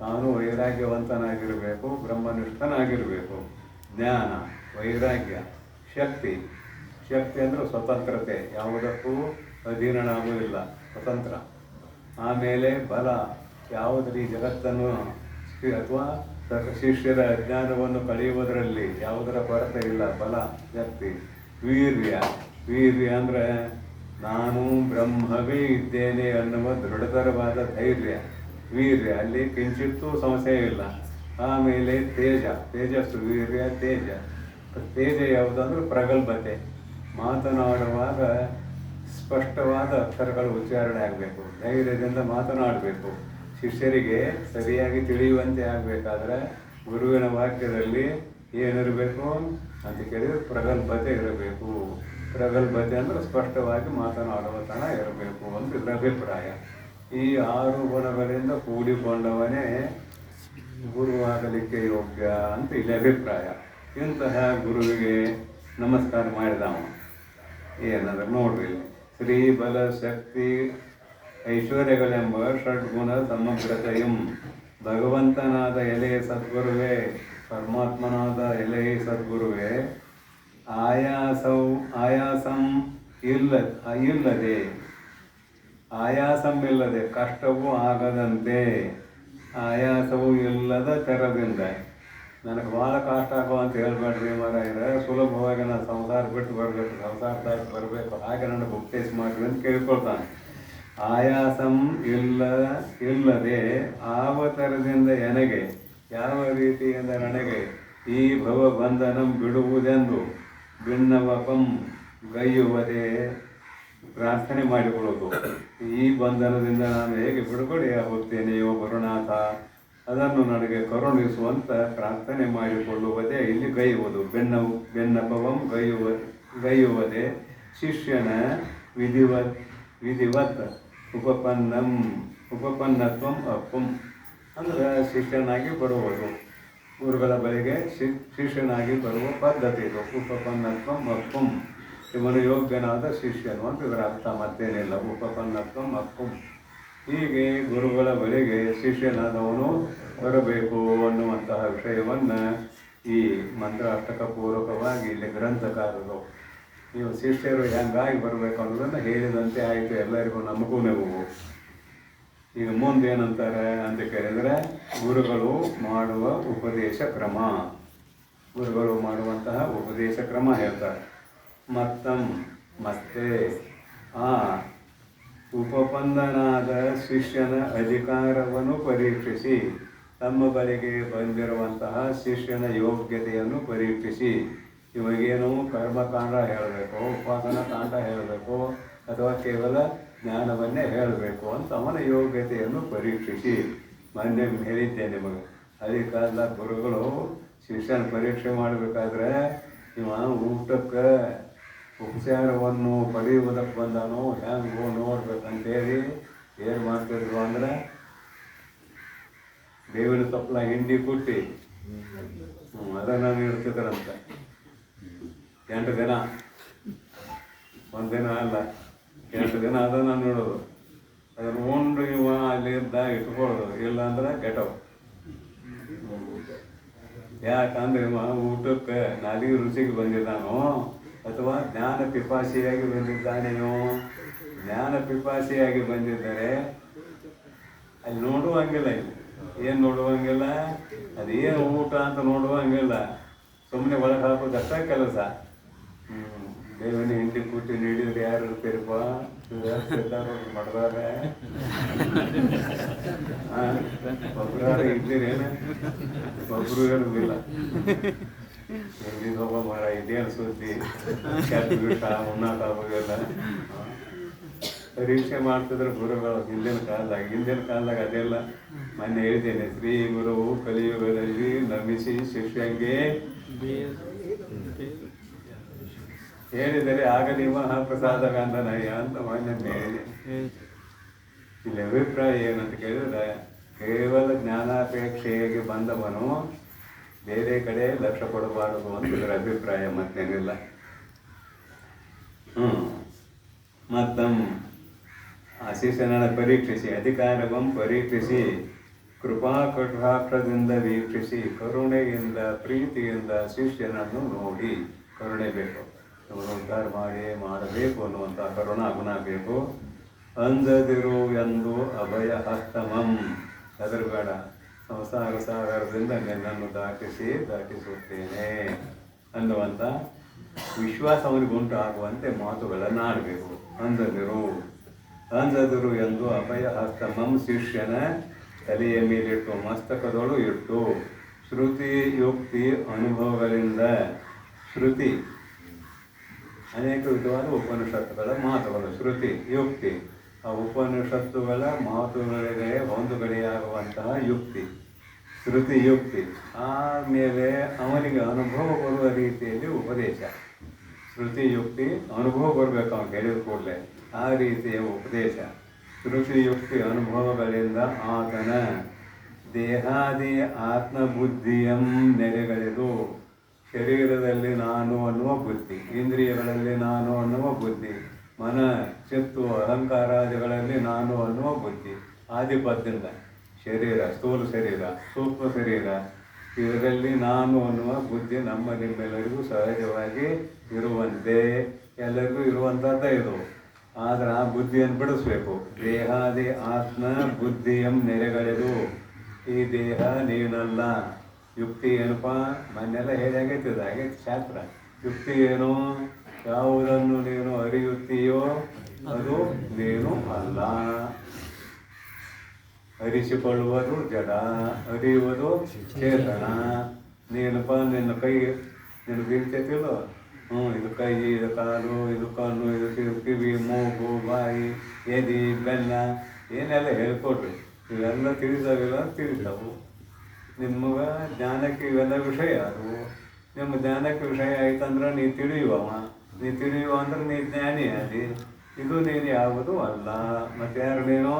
ತಾನು ವೈರಾಗ್ಯವಂತನಾಗಿರಬೇಕು, ಬ್ರಹ್ಮನಿಷ್ಠನಾಗಿರಬೇಕು. ಜ್ಞಾನ, ವೈರಾಗ್ಯ, ಶಕ್ತಿ ಅಂದರೆ ಸ್ವತಂತ್ರತೆ, ಯಾವುದಕ್ಕೂ ಅಧೀನನಾಗುವುದಿಲ್ಲ, ಸ್ವತಂತ್ರ. ಆಮೇಲೆ ಬಲ, ಯಾವುದರ ಈ ಜಗತ್ತನ್ನು ಅಥವಾ ಶಿಷ್ಯರ ಅಜ್ಞಾನವನ್ನು ಕಳೆಯುವುದರಲ್ಲಿ ಯಾವುದರ ಕೊರತೆ ಇಲ್ಲ, ಬಲ, ಶಕ್ತಿ. ವೀರ್ಯ ಅಂದರೆ ನಾನು ಬ್ರಹ್ಮವೇ ಇದ್ದೇನೆ ಅನ್ನುವ ದೃಢತರವಾದ ಧೈರ್ಯ, ವೀರ್ಯ. ಅಲ್ಲಿ ಕಿಂಚಿತ್ತೂ ಸಂಶಯ ಇಲ್ಲ. ಆಮೇಲೆ ತೇಜಸ್ಸು, ವೀರ್ಯ, ತೇಜ ಯಾವುದಂದ್ರೆ ಪ್ರಗಲ್ಭತೆ. ಮಾತನಾಡುವಾಗ ಸ್ಪಷ್ಟವಾದ ಅಕ್ಷರಗಳು ಉಚ್ಚಾರಣೆ ಆಗಬೇಕು, ಧೈರ್ಯದಿಂದ ಮಾತನಾಡಬೇಕು. ಶಿಷ್ಯರಿಗೆ ಸರಿಯಾಗಿ ತಿಳಿಯುವಂತೆ ಆಗಬೇಕಾದ್ರೆ ಗುರುವಿನ ವಾಕ್ಯದಲ್ಲಿ ಏನಿರಬೇಕು ಅಂತ ಕೇಳಿದರೆ ಪ್ರಗಲ್ಭತೆ ಇರಬೇಕು. ಪ್ರಗಲ್ಭತೆ ಅಂದರೆ ಸ್ಪಷ್ಟವಾಗಿ ಮಾತನಾಡುವ ತನ ಇರಬೇಕು ಅಂತ ಇದರ ಅಭಿಪ್ರಾಯ. ಈ 6 ಗುಣಗಳಿಂದ ಕೂಡಿಕೊಂಡವನೇ ಗುರುವಾಗಲಿಕ್ಕೆ ಯೋಗ್ಯ ಅಂತ ಇಲ್ಲಿ ಅಭಿಪ್ರಾಯ. ಇಂತಹ ಗುರುವಿಗೆ ನಮಸ್ಕಾರ ಮಾಡಿದವ ಏನಂದ್ರೆ ನೋಡ್ರಿ, ಶ್ರೀ ಬಲ ಶಕ್ತಿ ಐಶ್ವರ್ಯಗಳೆಂಬ ಷಡ್ಗುಣ ಸಮಗ್ರತೆಯಂ. ಭಗವಂತನಾದ ಎಲೆಯ ಸದ್ಗುರುವೇ, ಪರಮಾತ್ಮನಾದ ಎಲೆಯ ಸದ್ಗುರುವೇ, ಆಯಾಸವಿಲ್ಲದೆ ಕಷ್ಟವೂ ಆಗದಂತೆ, ಆಯಾಸವೂ ಇಲ್ಲದ ತೆರದಿಂದ ನನಗೆ ಭಾಳ ಕಷ್ಟ ಆಗೋ ಅಂತ ಹೇಳ್ಬೇಡ್ರಿ ಮಾರಾಯರ, ಸುಲಭವಾಗಿ ನಾನು ಸಂಸಾರ ಬಿಟ್ಟು ಬರಬೇಕು, ಸಂಸಾರದಾಗ ಬರಬೇಕು, ಹಾಗೆ ನನಗೆ ಉಪದೇಶ ಮಾಡಿರಿ ಅಂತ ಕೇಳ್ಕೊಳ್ತಾನೆ. ಆಯಾಸಂ ಇಲ್ಲದೆ ಆವತರದಿಂದ ನನಗೆ ಯಾವ ರೀತಿಯಿಂದ ನನಗೆ ಈ ಭವ ಬಂಧನಂ ಬಿಡುವುದೆಂದು ಭಿನ್ನವಪಂ ಗೈಯುವುದೇ ಪ್ರಾರ್ಥನೆ ಮಾಡಿಕೊಳ್ಳೋದು. ಈ ಬಂಧನದಿಂದ ನಾನು ಹೇಗೆ ಬಿಡುಗಡೆಯಾಗುತ್ತೇನೆಯೋ ಗುರುನಾಥ, ಅದನ್ನು ನನಗೆ ಕರುಣಿಸುವಂತ ಪ್ರಾರ್ಥನೆ ಮಾಡಿಕೊಳ್ಳುವುದೇ ಇಲ್ಲಿ ಗೈಯುವುದು. ಬೆನ್ನಪವಂ ಗೈಯುವುದೇ ಶಿಷ್ಯನ ವಿಧಿವತ್ ಉಪಪನ್ನತ್ವಂ ಅಪ್ಪಂ ಅಂದ್ರೆ ಶಿಷ್ಯನಾಗಿ ಬರುವುದು. ಗುರುಗಳ ಬಳಿಗೆ ಶಿಷ್ಯನಾಗಿ ಬರುವ ಪದ್ಧತಿ ಇದು. ಉಪಪನ್ನತ್ವಂ ಅಪ್ಪಂ, ಇವನು ಯೋಗ್ಯನಾದ ಶಿಷ್ಯನು ಅಂತ ಇದರ ಅರ್ಥ, ಮತ್ತೇನಿಲ್ಲ. ಉಪಪನ್ನತ್ವಂ ಅಪ್ಪಂ, ಹೀಗೆ ಗುರುಗಳ ಬಳಿಗೆ ಶಿಷ್ಯನಾದವನು ಬರಬೇಕು ಅನ್ನುವಂತಹ ವಿಷಯವನ್ನು ಈ ಮಂತ್ರಾಷ್ಟಕ ಪೂರ್ವಕವಾಗಿ ಇಲ್ಲಿ ಗ್ರಂಥಕಾರರು ನೀವು ಶಿಷ್ಯರು ಹೆಂಗಾಗಿ ಬರಬೇಕು ಅನ್ನೋದನ್ನು ಹೇಳಿದಂತೆ ಆಯಿತು ಎಲ್ಲರಿಗೂ, ನಮಗೂ ನೀವು. ಈಗ ಮುಂದೇನಂತಾರೆ ಅಂತ ಕೇಳಿದರೆ, ಗುರುಗಳು ಮಾಡುವ ಉಪದೇಶ ಕ್ರಮ, ಗುರುಗಳು ಮಾಡುವಂತಹ ಉಪದೇಶ ಕ್ರಮ ಹೇಳ್ತಾರೆ. ಮತ್ತೆ ಆ ಉಪಪನ್ನನಾದ ಶಿಷ್ಯನ ಅಧಿಕಾರವನ್ನು ಪರೀಕ್ಷಿಸಿ, ತಮ್ಮ ಬಳಿಗೆ ಬಂದಿರುವಂತಹ ಶಿಷ್ಯನ ಯೋಗ್ಯತೆಯನ್ನು ಪರೀಕ್ಷಿಸಿ, ಇವಾಗೇನು ಕರ್ಮಕಾಂಡ ಹೇಳಬೇಕು, ಉಪಾಸನ ಕಾಂಡ ಹೇಳಬೇಕು, ಅಥವಾ ಕೇವಲ ಜ್ಞಾನವನ್ನೇ ಹೇಳಬೇಕು ಅಂತ ಅವನ ಯೋಗ್ಯತೆಯನ್ನು ಪರೀಕ್ಷಿಸಿ. ಮೊನ್ನೆ ಹೇಳಿದ್ದೆ ನಿಮಗೆ, ಅದಕ್ಕಾದ ಗುರುಗಳು ಶಿಷ್ಯನ ಪರೀಕ್ಷೆ ಮಾಡಬೇಕಾದ್ರೆ ಇವ ಊಟಕ್ಕೆ ಉಪಚಾರವನ್ನು ಪಡೆಯುವುದಕ್ಕೆ ಬಂದಾನು ಹೆಂಗೋ ನೋಡ್ಬೇಕಂತೇಳಿ ಏನು ಮಾಡ್ತಿದ್ರು ಅಂದ್ರೆ, ಬೇವಿನ ತಪ್ಪಲ ಹಿಂಡಿ ಕುಟ್ಟಿ ಅದನ್ನು ನೀಡ್ತಿದ್ರಂತ. 8 ದಿನ, ಒಂದಿನ ಅಲ್ಲ, 8 ದಿನ ಅದನ್ನು ನೋಡೋದು. ಅದನ್ನು ಉಂಡು ಇವ ಅಲ್ಲಿದ್ದ ಇಟ್ಕೊಳ್ಳೋದು, ಇಲ್ಲಾಂದ್ರೆ ಕೆಟ್ಟವು. ಯಾಕಂದ್ರೆ ಇವ ಊಟಕ್ಕೆ ನಾಲಿಗೆ ರುಚಿಗೆ ಬಂದಿದ್ದಾನೋ ಅಥವಾ ಜ್ಞಾನ ಪಿಪಾಸಿಯಾಗಿ ಬಂದಿದ್ದಾನೆಯೋ. ಜ್ಞಾನ ಪಿಪಾಸಿಯಾಗಿ ಬಂದಿದ್ದರೆ ಅಲ್ಲಿ ನೋಡುವಂಗಿಲ್ಲ. ಇಲ್ಲಿ ಏನು ನೋಡುವಂಗಿಲ್ಲ, ಅದೇನು ಊಟ ಅಂತ ನೋಡುವಂಗಿಲ್ಲ, ಸುಮ್ಮನೆ ಒಳಗೆ ಹಾಕೋದಷ್ಟೇ ಕೆಲಸ. ಬೇವಿನ ಹಿಂಡಿ ಕೂಟಿ ನೀಡಿದ್ರೆ ಯಾರು ಇರ್ತೀರಪ್ಪ, ಮಾಡಿದಾರೆ ಒಬ್ಬರಾರ ಇದ್ದೀರೇನು? ಒಬ್ಬರು ಇರೋದಿಲ್ಲ. ಎಲ್ಲಿಂದ ಹೋಗೋ ಮರ, ಇದೇನು ಸುದ್ದಿ, ಕೆಟ್ಟ ಬಿಟ್ಟ ಉಣ್ಣಕ್ಕಾಗೋದಿಲ್ಲ. ಪರೀಕ್ಷೆ ಮಾಡ್ತಿದ್ರು ಗುರುಗಳು ಹಿಂದಿನ ಕಾಲದಾಗ ಅದೆಲ್ಲ ಮೊನ್ನೆ ಹೇಳಿದ್ದೇನೆ. ಶ್ರೀ ಗುರು ಕಲಿಯುಗದಲ್ಲಿ ನಮಿಸಿ ಶಿಷ್ಯಂಗೆ ಹೇಳಿದರೆ ಆಗ ನಿಮ್ಮ ಪ್ರಸಾದ ಗಾಂಧನಯ್ಯ ಅಂತ ಮೊನ್ನೆ ಹೇಳಿದೆ. ಇಲ್ಲಿ ಅಭಿಪ್ರಾಯ ಏನಂತ ಕೇಳಿದ್ರೆ, ಕೇವಲ ಜ್ಞಾನಾಪೇಕ್ಷೆಯಾಗಿ ಬಂದವನು ಬೇರೆ ಕಡೆ ಲಕ್ಷ್ಯ ಕೊಡಬಾರದು ಅಂತ ಇದರ ಅಭಿಪ್ರಾಯ, ಮತ್ತೇನಿಲ್ಲ. ಶಿಷ್ಯನನ್ನು ಪರೀಕ್ಷಿಸಿ, ಅಧಿಕಾರವನ್ನು ಪರೀಕ್ಷಿಸಿ, ಕೃಪಾ ಕಟಾಕ್ಷದಿಂದ ವೀಕ್ಷಿಸಿ, ಕರುಣೆಯಿಂದ ಪ್ರೀತಿಯಿಂದ ಶಿಷ್ಯನನ್ನು ನೋಡಿ. ಕರುಣೆ ಬೇಕು, ನಮ್ಮನ್ನು ಉದ್ಧಾರ ಮಾಡಬೇಕು ಅನ್ನುವಂಥ ಕರುಣಾ ಗುಣ ಬೇಕು. ಅಂದದಿರು ಎಂದು ಅಭಯ ಹಸ್ತಮಂ, ಹೆದರಬೇಡ, ಸಂಸಾರ ಸಾಗರದಿಂದ ನಿನ್ನನ್ನು ದಾಟಿಸುತ್ತೇನೆ ಅನ್ನುವಂಥ ವಿಶ್ವಾಸ ಅವನಿಗೆ ಉಂಟು ಆಗುವಂತೆ ಮಾತುಗಳನ್ನು ಆಡಬೇಕು. ಅಂದದಿರು ಎಂದು ಅಭಯ ಹಸ್ತಮಂ, ಶಿಷ್ಯನ ತಲೆಯ ಮೇಲಿಟ್ಟು ಮಸ್ತಕದೊಳು ಇಟ್ಟು, ಶ್ರುತಿ ಯುಕ್ತಿ ಅನುಭವಗಳಿಂದ, ಶ್ರುತಿ ಅನೇಕ ವಿಧವಾದ ಉಪನಿಷತ್ತುಗಳ ಮಾತುಗಳು, ಶ್ರುತಿ ಯುಕ್ತಿ, ಆ ಉಪನಿಷತ್ತುಗಳ ಮಾತುಗಳಿಗೆ ಹೊಂದುಗಡೆಯಾಗುವಂತಹ ಯುಕ್ತಿ, ಶ್ರುತಿ ಯುಕ್ತಿ. ಆಮೇಲೆ ಅವನಿಗೆ ಅನುಭವ ಬರುವ ರೀತಿಯಲ್ಲಿ ಉಪದೇಶ. ಶ್ರುತಿ ಯುಕ್ತಿ ಅನುಭವ ಬರಬೇಕು, ಅವನು ಹೇಳಿದ ಕೂಡಲೇ ಆ ರೀತಿಯ ಉಪದೇಶ. ಶ್ರುತಿ ಯುಕ್ತಿ ಅನುಭವಗಳಿಂದ ಆತನ ದೇಹಾದಿ ಆತ್ಮಬುದ್ಧಿಯಂ ನೆಲೆಗಳಿದು. ಶರೀರದಲ್ಲಿ ನಾನು ಅನ್ನುವ ಬುದ್ಧಿ, ಇಂದ್ರಿಯಗಳಲ್ಲಿ ನಾನು ಅನ್ನುವ ಬುದ್ಧಿ, ಮನ ಚಿತ್ತು ಅಹಂಕಾರಾದಿಗಳಲ್ಲಿ ನಾನು ಅನ್ನುವ ಬುದ್ಧಿ, ಆದಿಪದ್ದಿಂದ ಶರೀರ, ಸ್ಥೂಲ ಶರೀರ, ಸೂಕ್ಷ್ಮ ಶರೀರ, ಇದರಲ್ಲಿ ನಾನು ಅನ್ನುವ ಬುದ್ಧಿ ನಮ್ಮ ನಿಮ್ಮೆಲ್ಲರಿಗೂ ಸಹಜವಾಗಿ ಇರುವಂತೆ, ಎಲ್ಲರಿಗೂ ಇರುವಂಥದ್ದೇ ಇದು. ಆದರೆ ಆ ಬುದ್ಧಿಯನ್ನು ಬಿಡಿಸ್ಬೇಕು. ದೇಹಾದಿ ಆತ್ಮ ಬುದ್ಧಿಯಂ ನೆಲೆಗಳಿದು. ಈ ದೇಹ ನೀನಲ್ಲ, ಯುಕ್ತಿ ಏನಪ್ಪ ಮೊನ್ನೆಲ್ಲ ಹೇಳಿ ಆಗೈತೆ ಶಾಸ್ತ್ರ. ಯುಕ್ತಿ ಏನು? ಯಾವುದನ್ನು ನೀನು ಅರಿಯುತ್ತೀಯೋ ಅದು ನೀನು ಅಲ್ಲ. ಅರಿಸಿಕೊಳ್ಳುವುದು ಜಡ, ಅರಿಯುವುದು ಚೇತನ. ನೀನಪ್ಪ ನಿನ್ನ ಕೈ ನಿನಗೆ ಬೀಳ್ತೈತಿಲ್ಲ, ಇದು ಕೈ, ಇದು ಕಾಲು, ಇದು ಕಣ್ಣು, ಇದು ಕಿವಿ, ಮೂಗು, ಬಾಯಿ, ಎದಿ, ಬೆನ್ನ ಏನೆಲ್ಲ ಹೇಳ್ಕೊಡ್ರಿ. ಇವೆಲ್ಲ ತಿಳಿದಾವಿಲ್ಲ ತಿಳಿದವು. ನಿಮಗೆ ಜ್ಞಾನಕ್ಕೆ ಇವೆಲ್ಲ ವಿಷಯ ಅದು. ನಿಮ್ಮ ಜ್ಞಾನಕ್ಕೆ ವಿಷಯ ಆಯ್ತಂದ್ರೆ ನೀ ತಿಳಿಯುವ ಅಂದ್ರೆ ನೀ ಜ್ಞಾನಿ ಅದಿ. ಇದು ನೀನು ಯಾವುದು ಅಲ್ಲ. ಮತ್ತೆ ಯಾರು ನೀನು?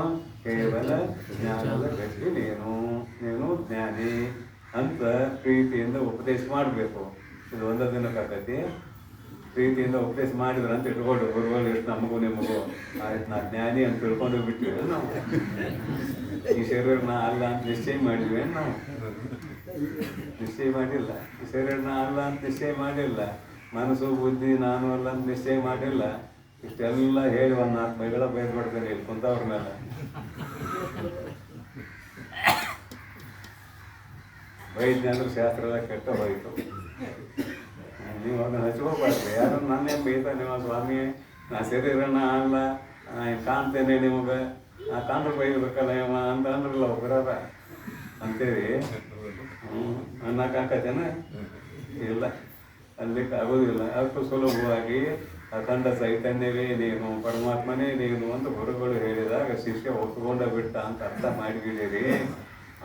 ಕೇವಲ ಜ್ಞಾನದ ವ್ಯಕ್ತಿ ನೀನು ಜ್ಞಾನಿ ಅಂತ ಪ್ರೀತಿಯಿಂದ ಉಪದೇಶ ಮಾಡಬೇಕು. ಇದು ಒಂದ ದಿನಕ್ಕಾಗತಿ. ಪ್ರೀತಿಯಿಂದ ಉಪದೇಶ ಮಾಡಿದ್ರು ಅಂತ ಇಟ್ಕೊಂಡು ಗುರುಗಳು ಎಷ್ಟು ನಮಗೂ ನಿಮಗೂ ಆಯ್ತು ನಾ ಜ್ಞಾನಿ ಅಂತ ತಿಳ್ಕೊಂಡು ಬಿಟ್ಟಿವಿ ನಾವು. ಈ ಶರೀರ ನಾ ಅಲ್ಲ ಅಂತ ನಿಶ್ಚಯ ಮಾಡಿದ್ವಿ ನಾವು. ನಿಶ್ಚಯ ಮಾಡಿಲ್ಲ. ಈ ಶರೀರ ನಾ ಅಲ್ಲ ಅಂತ ನಿಶ್ಚಯ ಮಾಡಿಲ್ಲ. ಮನಸ್ಸು ಬುದ್ಧಿ ನಾನು ಅಲ್ಲ ಅಂತ ನಿಶ್ಚಯ ಮಾಡಿಲ್ಲ. ಇಷ್ಟೆಲ್ಲ ಹೇಳಿ ಒಂದು 4 ಬೈಗಳ ಬೈದ್ಬಿಡ್ತೇನೆ ಇಲ್ಲಿ ಕುಂತವ್ರ ಮೇಲೆ. ಬೈದ್ನೆ ಅಂದ್ರೆ ಶಾಸ್ತ್ರ ಎಲ್ಲ ಕೆಟ್ಟ ಹೋಯ್ತು. ನೀವು ಅದನ್ನ ಹಚ್ಕೋಬಾರ್ದು. ಯಾರು ನನ್ನೇ ಬೈತಾರೆ ನೀವು ಸ್ವಾಮಿ, ನಾ ಶರೀರನ ಅಲ್ಲ ಕಾಣ್ತೇನೆ ನಿಮಗೆ, ಆ ಕಾಂಡ್ರೆ ಬೈಬೇಕಲ್ಲ ಇವ ಅಂತ ಅಂದ್ರಲ್ಲ ಒಬ್ಬರ ಅಂತೇಳಿ ಅನ್ನಕ್ಕಾಕತ್ತೇನ? ಇಲ್ಲ, ಅಲ್ಲಿಕ್ಕೆ ಆಗೋದಿಲ್ಲ. ಅಷ್ಟು ಸುಲಭವಾಗಿ ಅಖಂಡ ಚೈತನ್ಯವೇ ನೀನು, ಪರಮಾತ್ಮನೇ ನೀನು ಅಂತ ಗುರುಗಳು ಹೇಳಿದಾಗ ಶಿಷ್ಯ ಒಪ್ಪಿಕೊಂಡ ಬಿಟ್ಟ ಅಂತ ಅರ್ಥ ಮಾಡಿಬಿಡಿರಿ.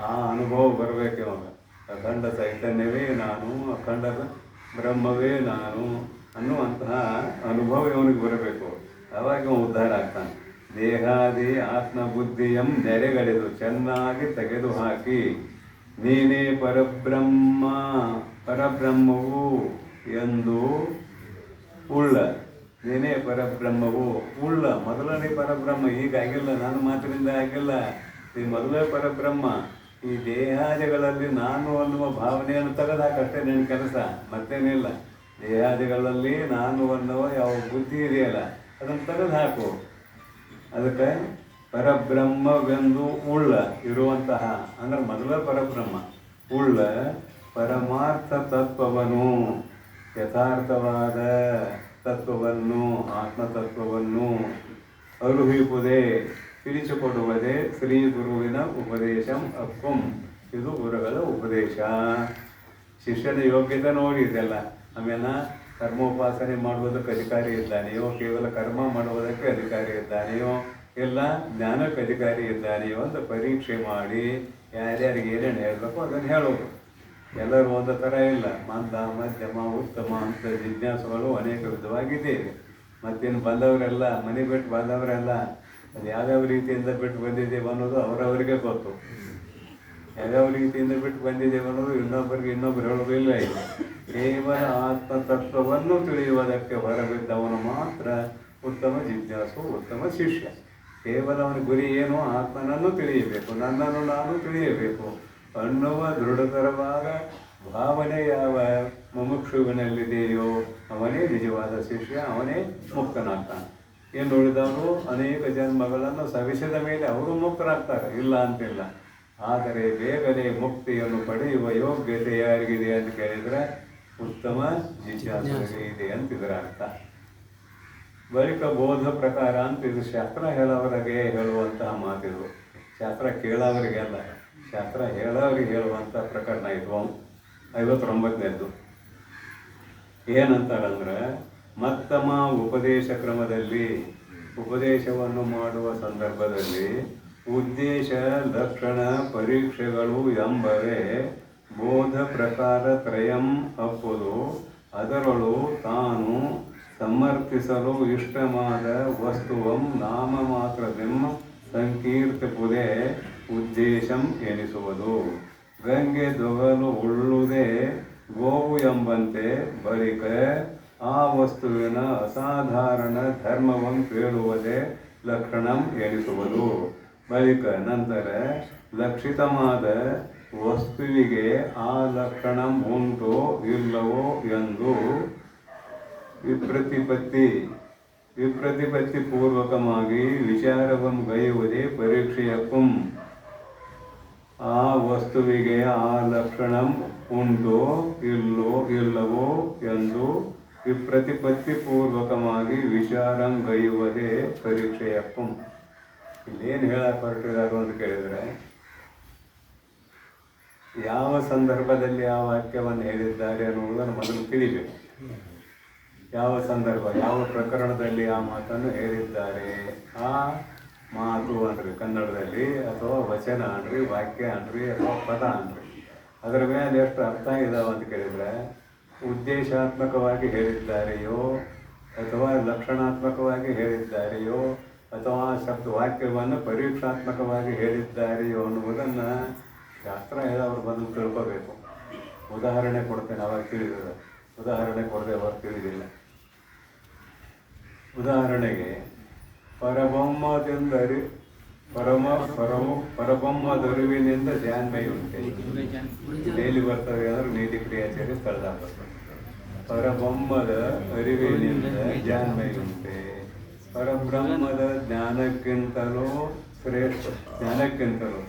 ಆ ಅನುಭವ ಬರಬೇಕು ಅವಾಗ. ಅಖಂಡ ಚೈತನ್ಯವೇ ನಾನು, ಅಖಂಡ ಬ್ರಹ್ಮವೇ ನಾನು ಅನ್ನುವಂತಹ ಅನುಭವ ಇವನಿಗೆ ಬರಬೇಕು. ಅವಾಗ ಉದ್ಧಾರ ಆಗ್ತಾನೆ. ದೇಹಾದಿ ಆತ್ಮಬುದ್ಧಿಯಂ ನೆರೆಗಡೆದು ಚೆನ್ನಾಗಿ ತೆಗೆದು ಹಾಕಿ ನೀನೇ ಪರಬ್ರಹ್ಮವು ಎಂದು ಉಳ್ಳ. ನೀನೇ ಪರಬ್ರಹ್ಮವು ಉಳ್ಳ. ಮೊದಲನೇ ಪರಬ್ರಹ್ಮ. ಈಗ ಆಗಿಲ್ಲ, ನನ್ನ ಮಾತಿನಿಂದ ಆಗಿಲ್ಲ. ಈ ಮೊದಲೇ ಪರಬ್ರಹ್ಮ. ಈ ದೇಹಾದಿಗಳಲ್ಲಿ ನಾನು ಅನ್ನುವ ಭಾವನೆಯನ್ನು ತೆಗೆದಾಕಷ್ಟೇ ನಿನ್ನ ಕೆಲಸ, ಮತ್ತೇನಿಲ್ಲ. ದೇಹಾದಿಗಳಲ್ಲಿ ನಾನು ಅನ್ನುವ ಯಾವ ಬುದ್ಧಿ ಇದೆಯಲ್ಲ ಅದನ್ನು ತೆಗೆದು ಹಾಕು. ಅದಕ್ಕೆ ಪರಬ್ರಹ್ಮವೆಂದು ಉಳ್ಳ ಇರುವಂತಹ ಅಂದ್ರೆ ಮೊದಲೇ ಪರಬ್ರಹ್ಮ ಉಳ್ಳ ಪರಮಾರ್ಥ ತತ್ವವನ್ನು, ಯಥಾರ್ಥವಾದ ತತ್ವವನ್ನು, ಆತ್ಮತತ್ವವನ್ನು ಅರುಹಿಪುದೇ ತಿಳಿಸಿಕೊಡುವುದೇ ಶ್ರೀ ಗುರುವಿನ ಉಪದೇಶಂ ಅಕ್ಕುಂ. ಇದು ಗುರುಗಳ ಉಪದೇಶ. ಶಿಷ್ಯನ ಯೋಗ್ಯತೆ ನೋಡಿ ಇದೆಲ್ಲ. ಆಮೇಲೆ ಕರ್ಮೋಪಾಸನೆ ಮಾಡುವುದಕ್ಕೆ ಅಧಿಕಾರಿ ಇದ್ದಾನೆಯೋ, ಕೇವಲ ಕರ್ಮ ಮಾಡುವುದಕ್ಕೆ ಅಧಿಕಾರಿ ಇದ್ದಾನೆಯೋ, ಇಲ್ಲ ಜ್ಞಾನಕ್ಕೆ ಅಧಿಕಾರಿ ಇದ್ದಾನೆಯೋ ಅಂತ ಪರೀಕ್ಷೆ ಮಾಡಿ ಯಾರ್ಯಾರಿಗೆ ಏನೇನು ಹೇಳಬೇಕು ಅದನ್ನು ಹೇಳೋದು. ಎಲ್ಲರೂ ಒಂದು ಥರ ಇಲ್ಲ. ಮಂದ, ಮಧ್ಯಮ, ಉತ್ತಮ ಅಂತ ಜಿಜ್ಞಾಸುಗಳು ಅನೇಕ ವಿಧವಾಗಿದೆ. ಮತ್ತೇನು ಬಂದವರೆಲ್ಲ ಮನೆ ಬಿಟ್ಟು ಬಂದವರೆಲ್ಲ ಅದು ಯಾವ್ಯಾವ ರೀತಿಯಿಂದ ಬಿಟ್ಟು ಬಂದಿದ್ದೇವೆ ಅನ್ನೋದು ಅವರವರಿಗೆ ಗೊತ್ತು. ಯಾವ್ಯಾವ ರೀತಿಯಿಂದ ಬಿಟ್ಟು ಬಂದಿದ್ದೇವೆ ಅನ್ನೋದು ಇನ್ನೊಬ್ಬರು ಹೇಳೋದಿಲ್ಲ. ಈಗ ಕೇವಲ ಆತ್ಮತತ್ವವನ್ನು ತಿಳಿಯುವುದಕ್ಕೆ ಹೊರಬಿದ್ದವನು ಮಾತ್ರ ಉತ್ತಮ ಜಿಜ್ಞಾಸು, ಉತ್ತಮ ಶಿಷ್ಯ. ಕೇವಲ ಅವನ ಗುರಿ ಏನು? ಆತ್ಮನನ್ನು ತಿಳಿಯಬೇಕು, ನನ್ನನ್ನು ನಾನು ತಿಳಿಯಬೇಕು ಅನ್ನುವ ದೃಢತರವಾದ ಭಾವನೆ ಯಾವ ಮುಮುಕ್ಷುವಿನಲ್ಲಿದೆಯೋ ಅವನೇ ನಿಜವಾದ ಶಿಷ್ಯ, ಅವನೇ ಮುಕ್ತನಾಗ್ತಾನೆ. ಏನು ಉಳಿದವರು ಅನೇಕ ಜನ್ಮಗಳನ್ನು ಸವಿಸಿದ ಮೇಲೆ ಅವರು ಮುಕ್ತರಾಗ್ತಾರೆ, ಇಲ್ಲ ಅಂತಿಲ್ಲ. ಆದರೆ ಬೇಗನೆ ಮುಕ್ತಿಯನ್ನು ಪಡೆಯುವ ಯೋಗ್ಯತೆ ಯಾರಿಗಿದೆ ಅಂತ ಕೇಳಿದರೆ ಉತ್ತಮ ಜಿಜ್ಞಾಸರಿಗೆ ಇದೆ ಅಂತಿದ್ರ ಅರ್ಥ. ಬಳಿಕ ಬೋಧ ಪ್ರಕಾರ ಅಂತ ಇದು ಶಾಸ್ತ್ರ ಹೇಳೋವರೆಗೆ ಹೇಳುವಂತಹ ಮಾತಿದು. ಶಾಸ್ತ್ರ ಕೇಳೋವರಿಗೆಲ್ಲ, ಶಾಸ್ತ್ರ ಹೇಳೋರಿಗೆ ಹೇಳುವಂಥ ಪ್ರಕರಣ ಇದು 59ನೇದ್ದು. ಏನಂತಾರಂದ್ರೆ, ಮತ್ತಮ ಉಪದೇಶ ಕ್ರಮದಲ್ಲಿ ಉಪದೇಶವನ್ನು ಮಾಡುವ ಸಂದರ್ಭದಲ್ಲಿ ಉದ್ದೇಶ, ಲಕ್ಷಣ, ಪರೀಕ್ಷೆಗಳು ಎಂಬರೆ ಬೋಧ ಪ್ರಕಾರ ತ್ರಯಂ ಅಪ್ಪುದು. ಅದರಳು ತಾನು ಸಮರ್ಥಿಸಲು ಇಷ್ಟವಾದ ವಸ್ತುವಂ ನಾಮ ಮಾತ್ರದೆಂ ಸಂಕೀರ್ತಿಪುದೇ ಉದ್ದೇಶಂ ಎನಿಸುವುದು. ಗಂಗೆ ದೊಗಲು ಉಳ್ಳುವುದೇ ಗೋವು ಎಂಬಂತೆ ಬಳಿಕ ಆ ವಸ್ತುವಿನ ಅಸಾಧಾರಣ ಧರ್ಮವನ್ನು ಕೇಳುವುದೇ ಲಕ್ಷಣಂ ಎನಿಸುವುದು. ಬಳಿಕ ನಂತರ ಲಕ್ಷಿತವಾದ ವಸ್ತುವಿಗೆ ಆ ಲಕ್ಷಣಂ ಉಂಟೋ ಇಲ್ಲವೋ ಎಂದು ವಿಪ್ರತಿಪತ್ತಿ ಪೂರ್ವಕವಾಗಿ ವಿಚಾರವನ್ನು ಗೈಯುವುದೇ ಪರೀಕ್ಷೆಯಕ್ಕೂ. ಆ ವಸ್ತುವಿಗೆ ಆ ಲಕ್ಷಣ ಉಂಟೋ ಇಲ್ಲವೋ ಎಂದು ಪ್ರತಿಪತ್ತಿ ಪೂರ್ವಕವಾಗಿ ವಿಚಾರಂಗೈಯುವುದೇ ಪರೀಕ್ಷೆಯಪ್ಪು. ಇಲ್ಲೇನು ಹೇಳಕ್ಕೆ ಹೊರಟಿದ್ದಾರೆ ಅಂತ ಕೇಳಿದರೆ, ಯಾವ ಸಂದರ್ಭದಲ್ಲಿ ಆ ವಾಕ್ಯವನ್ನು ಹೇಳಿದ್ದಾರೆ ಅನ್ನುವುದನ್ನು ಮೊದಲು ತಿಳಿಬೇಕು. ಯಾವ ಸಂದರ್ಭ, ಯಾವ ಪ್ರಕರಣದಲ್ಲಿ ಆ ಮಾತನ್ನು ಹೇಳಿದ್ದಾರೆ. ಆ ಮಾತು ಅನ್ರಿ ಕನ್ನಡದಲ್ಲಿ, ಅಥವಾ ವಚನ ಅನ್ರಿ, ವಾಕ್ಯ ಅನ್ರಿ, ಅಥವಾ ಪದ ಅನ್ರಿ, ಅದರ ಮೇಲೆ ಎಷ್ಟು ಅರ್ಥ ಇದಾವೆ ಅಂತ ಕೇಳಿದರೆ, ಉದ್ದೇಶಾತ್ಮಕವಾಗಿ ಹೇಳಿದ್ದಾರೆಯೋ ಅಥವಾ ಲಕ್ಷಣಾತ್ಮಕವಾಗಿ ಹೇಳಿದ್ದಾರೆಯೋ ಅಥವಾ ವಾಕ್ಯವನ್ನು ಪರೀಕ್ಷಾತ್ಮಕವಾಗಿ ಹೇಳಿದ್ದಾರೆಯೋ ಅನ್ನುವುದನ್ನು ಶಾಸ್ತ್ರ ಹೇಳೋರು ಬಂದು ತಿಳ್ಕೋಬೇಕು. ಉದಾಹರಣೆ ಕೊಡ್ತೇನೆ, ಅವಾಗ ತಿಳಿದಿದೆ. ಉದಾಹರಣೆ ಕೊಡದೆ ಅವಾಗ ತಿಳಿದಿಲ್ಲ. ಉದಾಹರಣೆಗೆ ಪರಬ್ರಹ್ಮದರಿವಿನಿಂದ ಜಾನ್ಮಯ ಉಂಟೆ. ಡೈಲಿ ಬರ್ತವೆ ಅಂದ್ರೆ ನೀತಿ ಕ್ರಿಯಾಚಾರ್ಯ ಸ್ಥಳದ ಪರಬ್ರಹ್ಮದ ಅರಿವಿನಿಂದ ಜಾನ್ಮಯ ಉಂಟೆ. ಪರಬ್ರಹ್ಮದ ಜ್ಞಾನಕ್ಕಿಂತಲೂ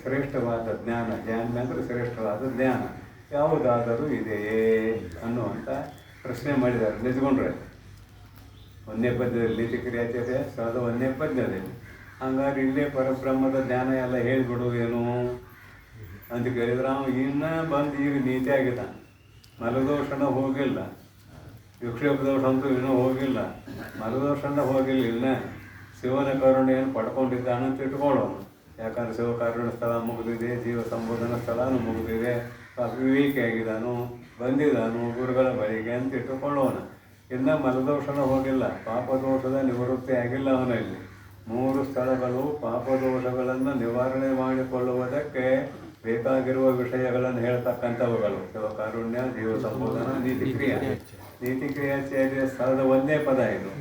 ಶ್ರೇಷ್ಠವಾದ ಜ್ಞಾನ, ಜಾನ್ಮಯ ಅಂದರೆ ಶ್ರೇಷ್ಠವಾದ ಜ್ಞಾನ ಯಾವುದಾದರೂ ಇದೆಯೇ ಅನ್ನುವಂಥ ಪ್ರಶ್ನೆ ಮಾಡಿದ್ದಾರೆ. ನಿಜಗೊಂಡ್ರೆ ಒಂದೇ ಪದ್ಯದಲ್ಲಿ ನೀತಿ ಕ್ರಿಯಾಚಾರ್ಯ ಸ್ಥಳದ ಒಂದೇ ಪದ್ಯದಲ್ಲಿ. ಹಂಗಾದ್ರೆ ಇಲ್ಲೇ ಪರಬ್ರಹ್ಮದ ಜ್ಞಾನ ಎಲ್ಲ ಹೇಳಿಬಿಡು ಏನು ಅಂತ ಕೇಳಿದ್ರೆ, ಅವನು ಇನ್ನೂ ಬಂದು ಈಗ ನೀತಿ ಆಗಿದ್ದಾನೆ. ಮಲದೋಷಣ ಹೋಗಿಲ್ಲ, ವಿಕ್ಷೇಪ ದೋಷ ಅಂತೂ ಇನ್ನೂ ಹೋಗಿಲ್ಲ, ಮಲದೋಷಣ ಹೋಗಿಲ್ಲ. ಇಲ್ಲ ಶಿವನ ಕರುಣೆಯನ್ನು ಪಡ್ಕೊಂಡಿದ್ದಾನಂತ ಇಟ್ಕೊಳ್ಳೋನು. ಯಾಕಂದರೆ ಶಿವಕಾರುಣ್ಯ ಸ್ಥಳ ಮುಗಿದಿದೆ, ಜೀವ ಸಂಬೋಧನಾ ಸ್ಥಳನೂ ಮುಗಿದಿದೆ, ವಿವೇಕಿ ಆಗಿದ್ದಾನು, ಬಂದಿದ್ದಾನು ಗುರುಗಳ ಬಳಿಗೆ ಅಂತ ಇಟ್ಟುಕೊಳ್ಳೋಣ. ಇನ್ನು ಮಲದೋಷಣ ಹೋಗಿಲ್ಲ, ಪಾಪದೋಷದ ನಿವೃತ್ತಿ ಆಗಿಲ್ಲ ಅವನಲ್ಲಿ. 3 ಸ್ಥಳಗಳು ಪಾಪದೋಷಗಳನ್ನು ನಿವಾರಣೆ ಮಾಡಿಕೊಳ್ಳುವುದಕ್ಕೆ ಬೇಕಾಗಿರುವ ವಿಷಯಗಳನ್ನು ಹೇಳ್ತಕ್ಕಂಥವುಗಳು: ಶಿವಕಾರುಣ್ಯ, ಜೀವ ಸಂಬೋಧನಾ, ನೀತಿಕ್ರಿಯಾಚಾರ್ಯ ಸ್ಥಳದ ಒಂದೇ ಪದ ಇದು.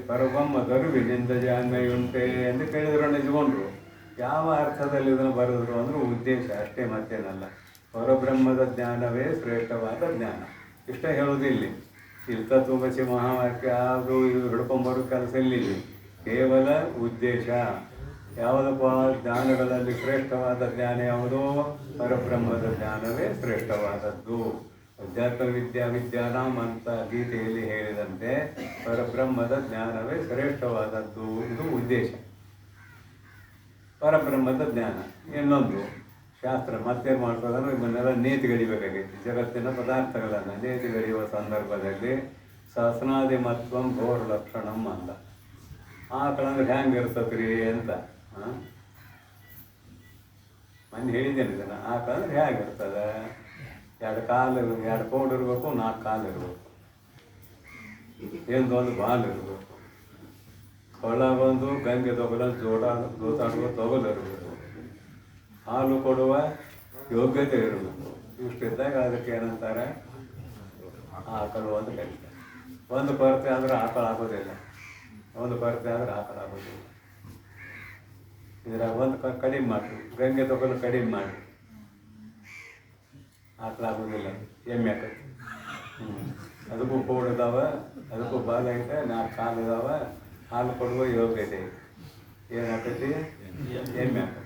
ಪರಬ್ರಹ್ಮದರಿವಿನಿಂದ ಜಾನ್ಮೆಯುಂಟೆ ಎಂದು ಕೇಳಿದ್ರು. ನಿಜಗೊಂಡ್ರು ಯಾವ ಅರ್ಥದಲ್ಲಿ ಇದನ್ನು ಬರೆದ್ರು ಅಂದ್ರೆ ಉದ್ದೇಶ ಅಷ್ಟೇ, ಮತ್ತೇನಲ್ಲ. ಪರಬ್ರಹ್ಮದ ಜ್ಞಾನವೇ ಶ್ರೇಷ್ಠವಾದ ಜ್ಞಾನ, ಇಷ್ಟ ಹೇಳೋದಿಲ್ಲ. ಇಲ್ಲಿ ತತ್ವಮಸಿ ಮಹಾವಾಕ್ಯ ಅದು ಇದು ಹಿಡ್ಕೊಂಬರೋ ಕೆಲಸ ಇಲ್ಲಿ. ಕೇವಲ ಉದ್ದೇಶ ಯಾವುದಪ್ಪ? ಜ್ಞಾನಗಳಲ್ಲಿ ಶ್ರೇಷ್ಠವಾದ ಜ್ಞಾನ ಯಾವುದೋ? ಪರಬ್ರಹ್ಮದ ಜ್ಞಾನವೇ ಶ್ರೇಷ್ಠವಾದದ್ದು. ಅಧ್ಯಾತ್ಮ ವಿದ್ಯಾನಾಂ ಅಂತ ಗೀತೆಯಲ್ಲಿ ಹೇಳಿದಂತೆ ಪರಬ್ರಹ್ಮದ ಜ್ಞಾನವೇ ಶ್ರೇಷ್ಠವಾದದ್ದು. ಇದು ಉದ್ದೇಶ, ಪರಬ್ರಹ್ಮದ ಜ್ಞಾನ. ಇನ್ನೊಂದು ಶಾಸ್ತ್ರ ಮತ್ತೇನು ಮಾಡ್ತದಂದ್ರೆ ಇವನ್ನೆಲ್ಲ ನೇತಿಗಡಿಬೇಕಾಗೈತಿ. ಜಗತ್ತಿನ ಪದಾರ್ಥಗಳನ್ನು ನೇತಿಗಡಿಯುವ ಸಂದರ್ಭದಲ್ಲಿ ಶಾಸನಾದಿಮತ್ವಂ ಘೋರ ಲಕ್ಷಣಂ ಅಂತ. ಆಕಳಂದ್ರೆ ಹ್ಯಾಂಗೆ ಇರ್ತದ್ರಿ ಅಂತ ಮೊನ್ನೆ ಹೇಳಿದ್ದೇನೆ ಇದನ್ನು. ಆಕಳಂದ್ರೆ ಹೇಗಿರ್ತದೆ? 2 ಕಾಲು, 2 ಕೋಡ್ ಇರಬೇಕು, 4 ಕಾಲು ಇರಬೇಕು, ಒಂದು ಬಾಲ್ ಇರಬೇಕು, ಕೊಳ್ಳಗೊಂದು ಗಂಗೆ ತೊಗಲ ಜೋತಾಡುವ ತೊಗಲಿರಬೇಕು, ಹಾಲು ಕೊಡುವ ಯೋಗ್ಯತೆ ಇರಬೇಕು. ಇಷ್ಟಿದ್ದಾಗ ಅದಕ್ಕೆ ಏನಂತಾರೆ? ಆಕಳು ಅಂತ ಕರೀತಾರೆ. ಒಂದು ಕೊರತೆ ಆದರೆ ಆಕಳು ಆಗೋದಿಲ್ಲ, ಒಂದು ಕೊರತೆ ಆದರೆ ಆಕಳು ಆಗೋದಿಲ್ಲ. ಇದ್ರಾಗ ಒಂದು ಕಡಿಮೆ ಮಾಡಿ, ಗಂಗೆ ತೊಗಲು ಕಡಿಮೆ ಮಾಡಿ, ಆಕಳಾಗೋದಿಲ್ಲ, ಎಮ್ಮೆ ಆಕೈತಿ. ಅದಕ್ಕೂ ಕೋಡಿದಾವೆ, ಅದಕ್ಕೂ ಬಾಲ ಐತೆ, 4 ಕಾಲು ಇದಾವೆ, ಹಾಲು ಕೊಡುವ ಯೋಗ್ಯತೆ ಏನಾಕೈತಿ? ಎಮ್ಮೆ ಆಕೈತಿ.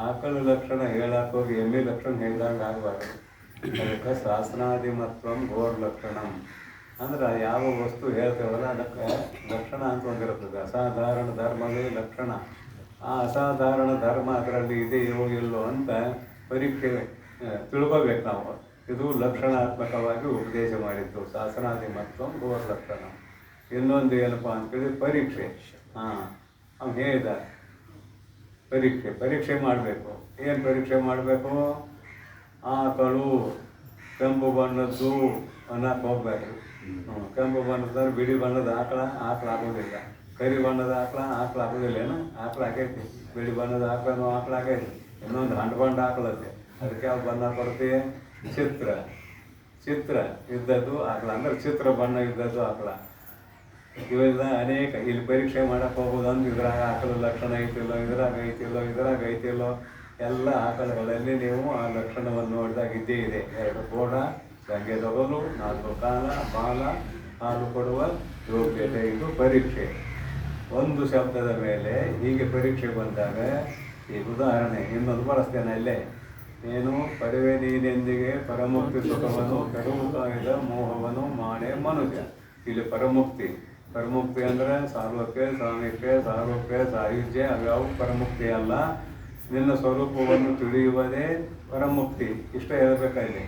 ಆಕಳ ಲಕ್ಷಣ ಹೇಳಾಕೋಗಿ ಎಮ್ಮೆ ಲಕ್ಷಣ ಹೇಳಿದಂಗೆ ಆಗಬಾರ್ದು. ಅದಕ್ಕೆ ಶಾಸನಾದಿಮತ್ವಂ ಘೋರ ಲಕ್ಷಣಂ ಅಂದ್ರೆ ಯಾವ ವಸ್ತು ಹೇಳ್ತೇವಲ್ಲ ಅದಕ್ಕೆ ಲಕ್ಷಣ ಅಂತ ಒಂದಿರ್ತದೆ. ಅಸಾಧಾರಣ ಧರ್ಮವೇ ಲಕ್ಷಣ. ಆ ಅಸಾಧಾರಣ ಧರ್ಮ ಅದರಲ್ಲಿ ಇದೆಯೋ ಇಲ್ಲೋ ಅಂತ ಪರೀಕ್ಷೆ ತಿಳ್ಕೋಬೇಕು ನಾವು. ಇದು ಲಕ್ಷಣಾತ್ಮಕವಾಗಿ ಉಪದೇಶ ಮಾಡಿದ್ದು ಶಾಸನಾದಿಮತ್ವಂ ಘೋರ ಲಕ್ಷಣ. ಇನ್ನೊಂದು ಏನಪ್ಪ ಅಂತೇಳಿ ಪರೀಕ್ಷೆ. ಅವ್ನು ಹೇಳಿದ ಪರೀಕ್ಷೆ ಮಾಡಬೇಕು. ಏನು ಪರೀಕ್ಷೆ ಮಾಡಬೇಕು? ಆಕಳು ಕೆಂಪು ಬಣ್ಣದ್ದು ಅನ್ನಕ್ಕೆ ಹೋಗ್ಬೇಕು. ಕೆಂಪು ಬಣ್ಣದ ಬಿಳಿ ಬಣ್ಣದ ಆಕಳ ಆಗೋದಿಲ್ಲ, ಕರಿ ಬಣ್ಣದ ಆಕಳ ಆಗೋದಿಲ್ಲ. ಏನು ಆಕಳ ಆಗೈತಿ, ಬಿಳಿ ಬಣ್ಣದ ಆಕಳನೂ ಆಕಳ ಆಗೈತಿ. ಇನ್ನೊಂದು ಹಂಡ್ಬಂಡ ಆಕಳತ್ತೆ, ಅದಕ್ಕೆ ಯಾವ ಬಣ್ಣ ಕೊಡ್ತೀವಿ? ಚಿತ್ರ ಇದ್ದದ್ದು ಆಕಳ ಅಂದ್ರೆ ಚಿತ್ರ ಬಣ್ಣ ಇದ್ದದ್ದು ಆಕಳ. ಇವೆಲ್ಲ ಅನೇಕ ಇಲ್ಲಿ ಪರೀಕ್ಷೆ ಮಾಡಕ್ಕೆ ಹೋಗೋದು ಅಂದ್ರೆ ಇದ್ರಾಗ ಆಕಳ ಲಕ್ಷಣ ಐತಿಲ್ಲೋ, ಇದ್ರಾಗ ಐತಿಲ್ಲೋ ಎಲ್ಲ ಆಕಳಗಳಲ್ಲಿ ನೀವು ಆ ಲಕ್ಷಣವನ್ನು ನೋಡಿದಾಗ ಇದ್ದೇ ಇದೆ. 2 ಕೋಡ, ಗಂಗೆ ತೊಗಲು, 4 ಕಾಲ, ಬಾಲ, ಹಾಲು ಕೊಡುವ ಯೋಗ್ಯತೆ. ಇದು ಪರೀಕ್ಷೆ. ಒಂದು ಶಬ್ದದ ಮೇಲೆ ಹೀಗೆ ಪರೀಕ್ಷೆ ಬಂದಾಗ ಈಗ ಉದಾಹರಣೆ ಇನ್ನೊಂದು ಬಳಸ್ತೇನೆ ಅಲ್ಲೇ. ಏನು ಪರಿವೆ ನೀನೆಂದಿಗೆ ಪರಮುಕ್ತಿ ಸುಖವನ್ನು ಕೆಡವು ಕಾಯ್ದ ಮೋಹವನ್ನು ಮಾಡೆ ಮನುಜ. ಇಲ್ಲಿ ಪರಮುಕ್ತಿ ಪರಮುಕ್ತಿ ಅಂದರೆ ಸಾರ್ವತ್ಯ ಸಾಮೀಪ್ಯ ಸಾರೂಪ್ಯ ಸಾಯುಜ್ಯ ಅವ್ಯಾವ ಪರಮುಕ್ತಿ ಅಲ್ಲ. ನಿನ್ನ ಸ್ವರೂಪವನ್ನು ತಿಳಿಯುವುದೇ ಪರಮುಕ್ತಿ. ಇಷ್ಟ ಹೇಳಬೇಕಾಗಿದೆ.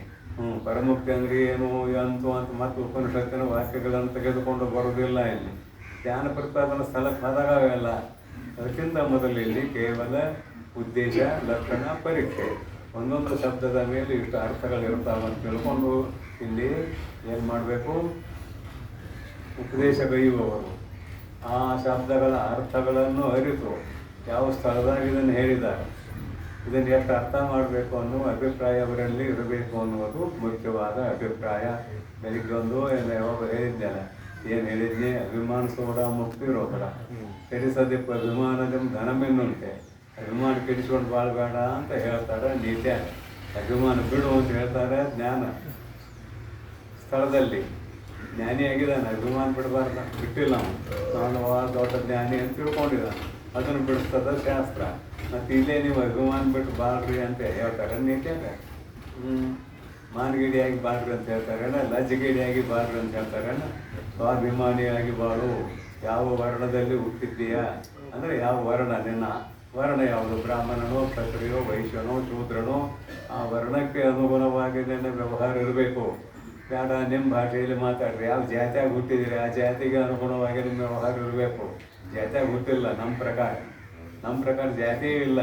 ಪರಮುಕ್ತಿ ಅಂದರೆ ಏನು ಅಂತು ಅಂತ ಮತ್ತು ಉಪನಿಷತ್ತಿನ ವಾಕ್ಯಗಳನ್ನು ತೆಗೆದುಕೊಂಡು ಬರುವುದಿಲ್ಲ. ಇಲ್ಲಿ ಧ್ಯಾನ ಪ್ರತಿಪಾದನ ಸ್ಥಳಕ್ಕೆ ಹೋದಾಗ ಅವೆಲ್ಲ. ಅದಕ್ಕಿಂತ ಮೊದಲು ಇಲ್ಲಿ ಕೇವಲ ಉದ್ದೇಶ ಲಕ್ಷಣ ಪರೀಕ್ಷೆ, ಒಂದೊಂದು ಶಬ್ದದ ಮೇಲೆ ಇಷ್ಟು ಅರ್ಥಗಳಿರ್ತಾವಂತ ತಿಳ್ಕೊಂಡು ಇಲ್ಲಿ ಏನು ಮಾಡಬೇಕು, ಉಪದೇಶಗೈಯುವವರು ಆ ಶಬ್ದಗಳ ಅರ್ಥಗಳನ್ನು ಅರಿತು ಯಾವ ಸ್ಥಳದಾಗ ಇದನ್ನು ಹೇಳಿದ್ದಾರೆ, ಇದನ್ನು ಎಷ್ಟು ಅರ್ಥ ಮಾಡಬೇಕು ಅನ್ನುವ ಅಭಿಪ್ರಾಯ ಅವರಲ್ಲಿ ಇರಬೇಕು ಅನ್ನುವುದು ಮುಖ್ಯವಾದ ಅಭಿಪ್ರಾಯ. ಬೆಳಿಗ್ಗೆ ಒಂದು ಯಾವಾಗ ಹೇಳಿದ್ದೇನೆ, ಏನು ಹೇಳಿದ್ನಿ, ಅಭಿಮಾನ ಸೋಡ ಮುಕ್ತಿ ರೋಗ ಕೆಡಿಸದಿಪ್ಪ ಅಭಿಮಾನದ ಘನಮೆನ್ನುಂಟೆ. ಅಭಿಮಾನ ಕೆಡಿಸ್ಕೊಂಡು ಬಾಳ್ಬೇಡ ಅಂತ ಹೇಳ್ತಾರೆ ನೀತ್ಯ. ಅಭಿಮಾನ ಬಿಡು ಅಂತ ಹೇಳ್ತಾರೆ ಜ್ಞಾನ ಸ್ಥಳದಲ್ಲಿ. ಜ್ಞಾನಿಯಾಗಿದ್ದಾನೆ, ಅಭಿಮಾನ ಬಿಡಬಾರ್ದ, ಬಿಟ್ಟಿಲ್ಲ ನಾನು ದೊಡ್ಡ ಜ್ಞಾನಿ ಅಂತ ತಿಳ್ಕೊಂಡಿದ್ದಾನೆ. ಅದನ್ನು ಬಿಡಿಸ್ತದ ಶಾಸ್ತ್ರ. ಮತ್ತು ಇಲ್ಲೇ ನೀವು ಅಭಿಮಾನ ಬಿಟ್ಟು ಬಾಳ್ರಿ ಅಂತ ಹೇಳ್ತಾರೆ ನೀತ್ಯಾಗ. ಮಾನಗಿಡಿಯಾಗಿ ಬಾಳ್ರಿ ಅಂತ ಹೇಳ್ತಾರೇನ, ಲಜ್ಜಗಿಡಿಯಾಗಿ ಬಾಳ್ರಿ ಅಂತ ಹೇಳ್ತಾರೇನ. ಸ್ವಾಭಿಮಾನಿಯಾಗಿ ಬಾಳು. ಯಾವ ವರ್ಣದಲ್ಲಿ ಹುಟ್ಟಿದ್ದೀಯಾ ಅಂದರೆ ಯಾವ ವರ್ಣ, ನಿನ್ನ ವರ್ಣ ಯಾವುದು, ಬ್ರಾಹ್ಮಣನೋ ಕ್ಷತ್ರಿಯೋ ವೈಶ್ಯನೋ ಶೂದ್ರನೋ, ಆ ವರ್ಣಕ್ಕೆ ಅನುಗುಣವಾಗಿ ನನ್ನ ವ್ಯವಹಾರ ಇರಬೇಕು. ಬೇಡ ನಿಮ್ಮ ಭಾಷೆಯಲ್ಲಿ ಮಾತಾಡ್ರಿ, ಯಾವ ಜಾತಿಯಾಗಿ ಹುಟ್ಟಿದ್ದೀರಿ ಆ ಜಾತಿಗೆ ಅನುಗುಣವಾಗಿ ನಿಮ್ಮ ವ್ಯವಹಾರ ಇರಬೇಕು. ಜಾತಿಯಾಗಿ ಹುಟ್ಟಿಲ್ಲ ನಮ್ಮ ಪ್ರಕಾರ ಜಾತಿಯೇ ಇಲ್ಲ.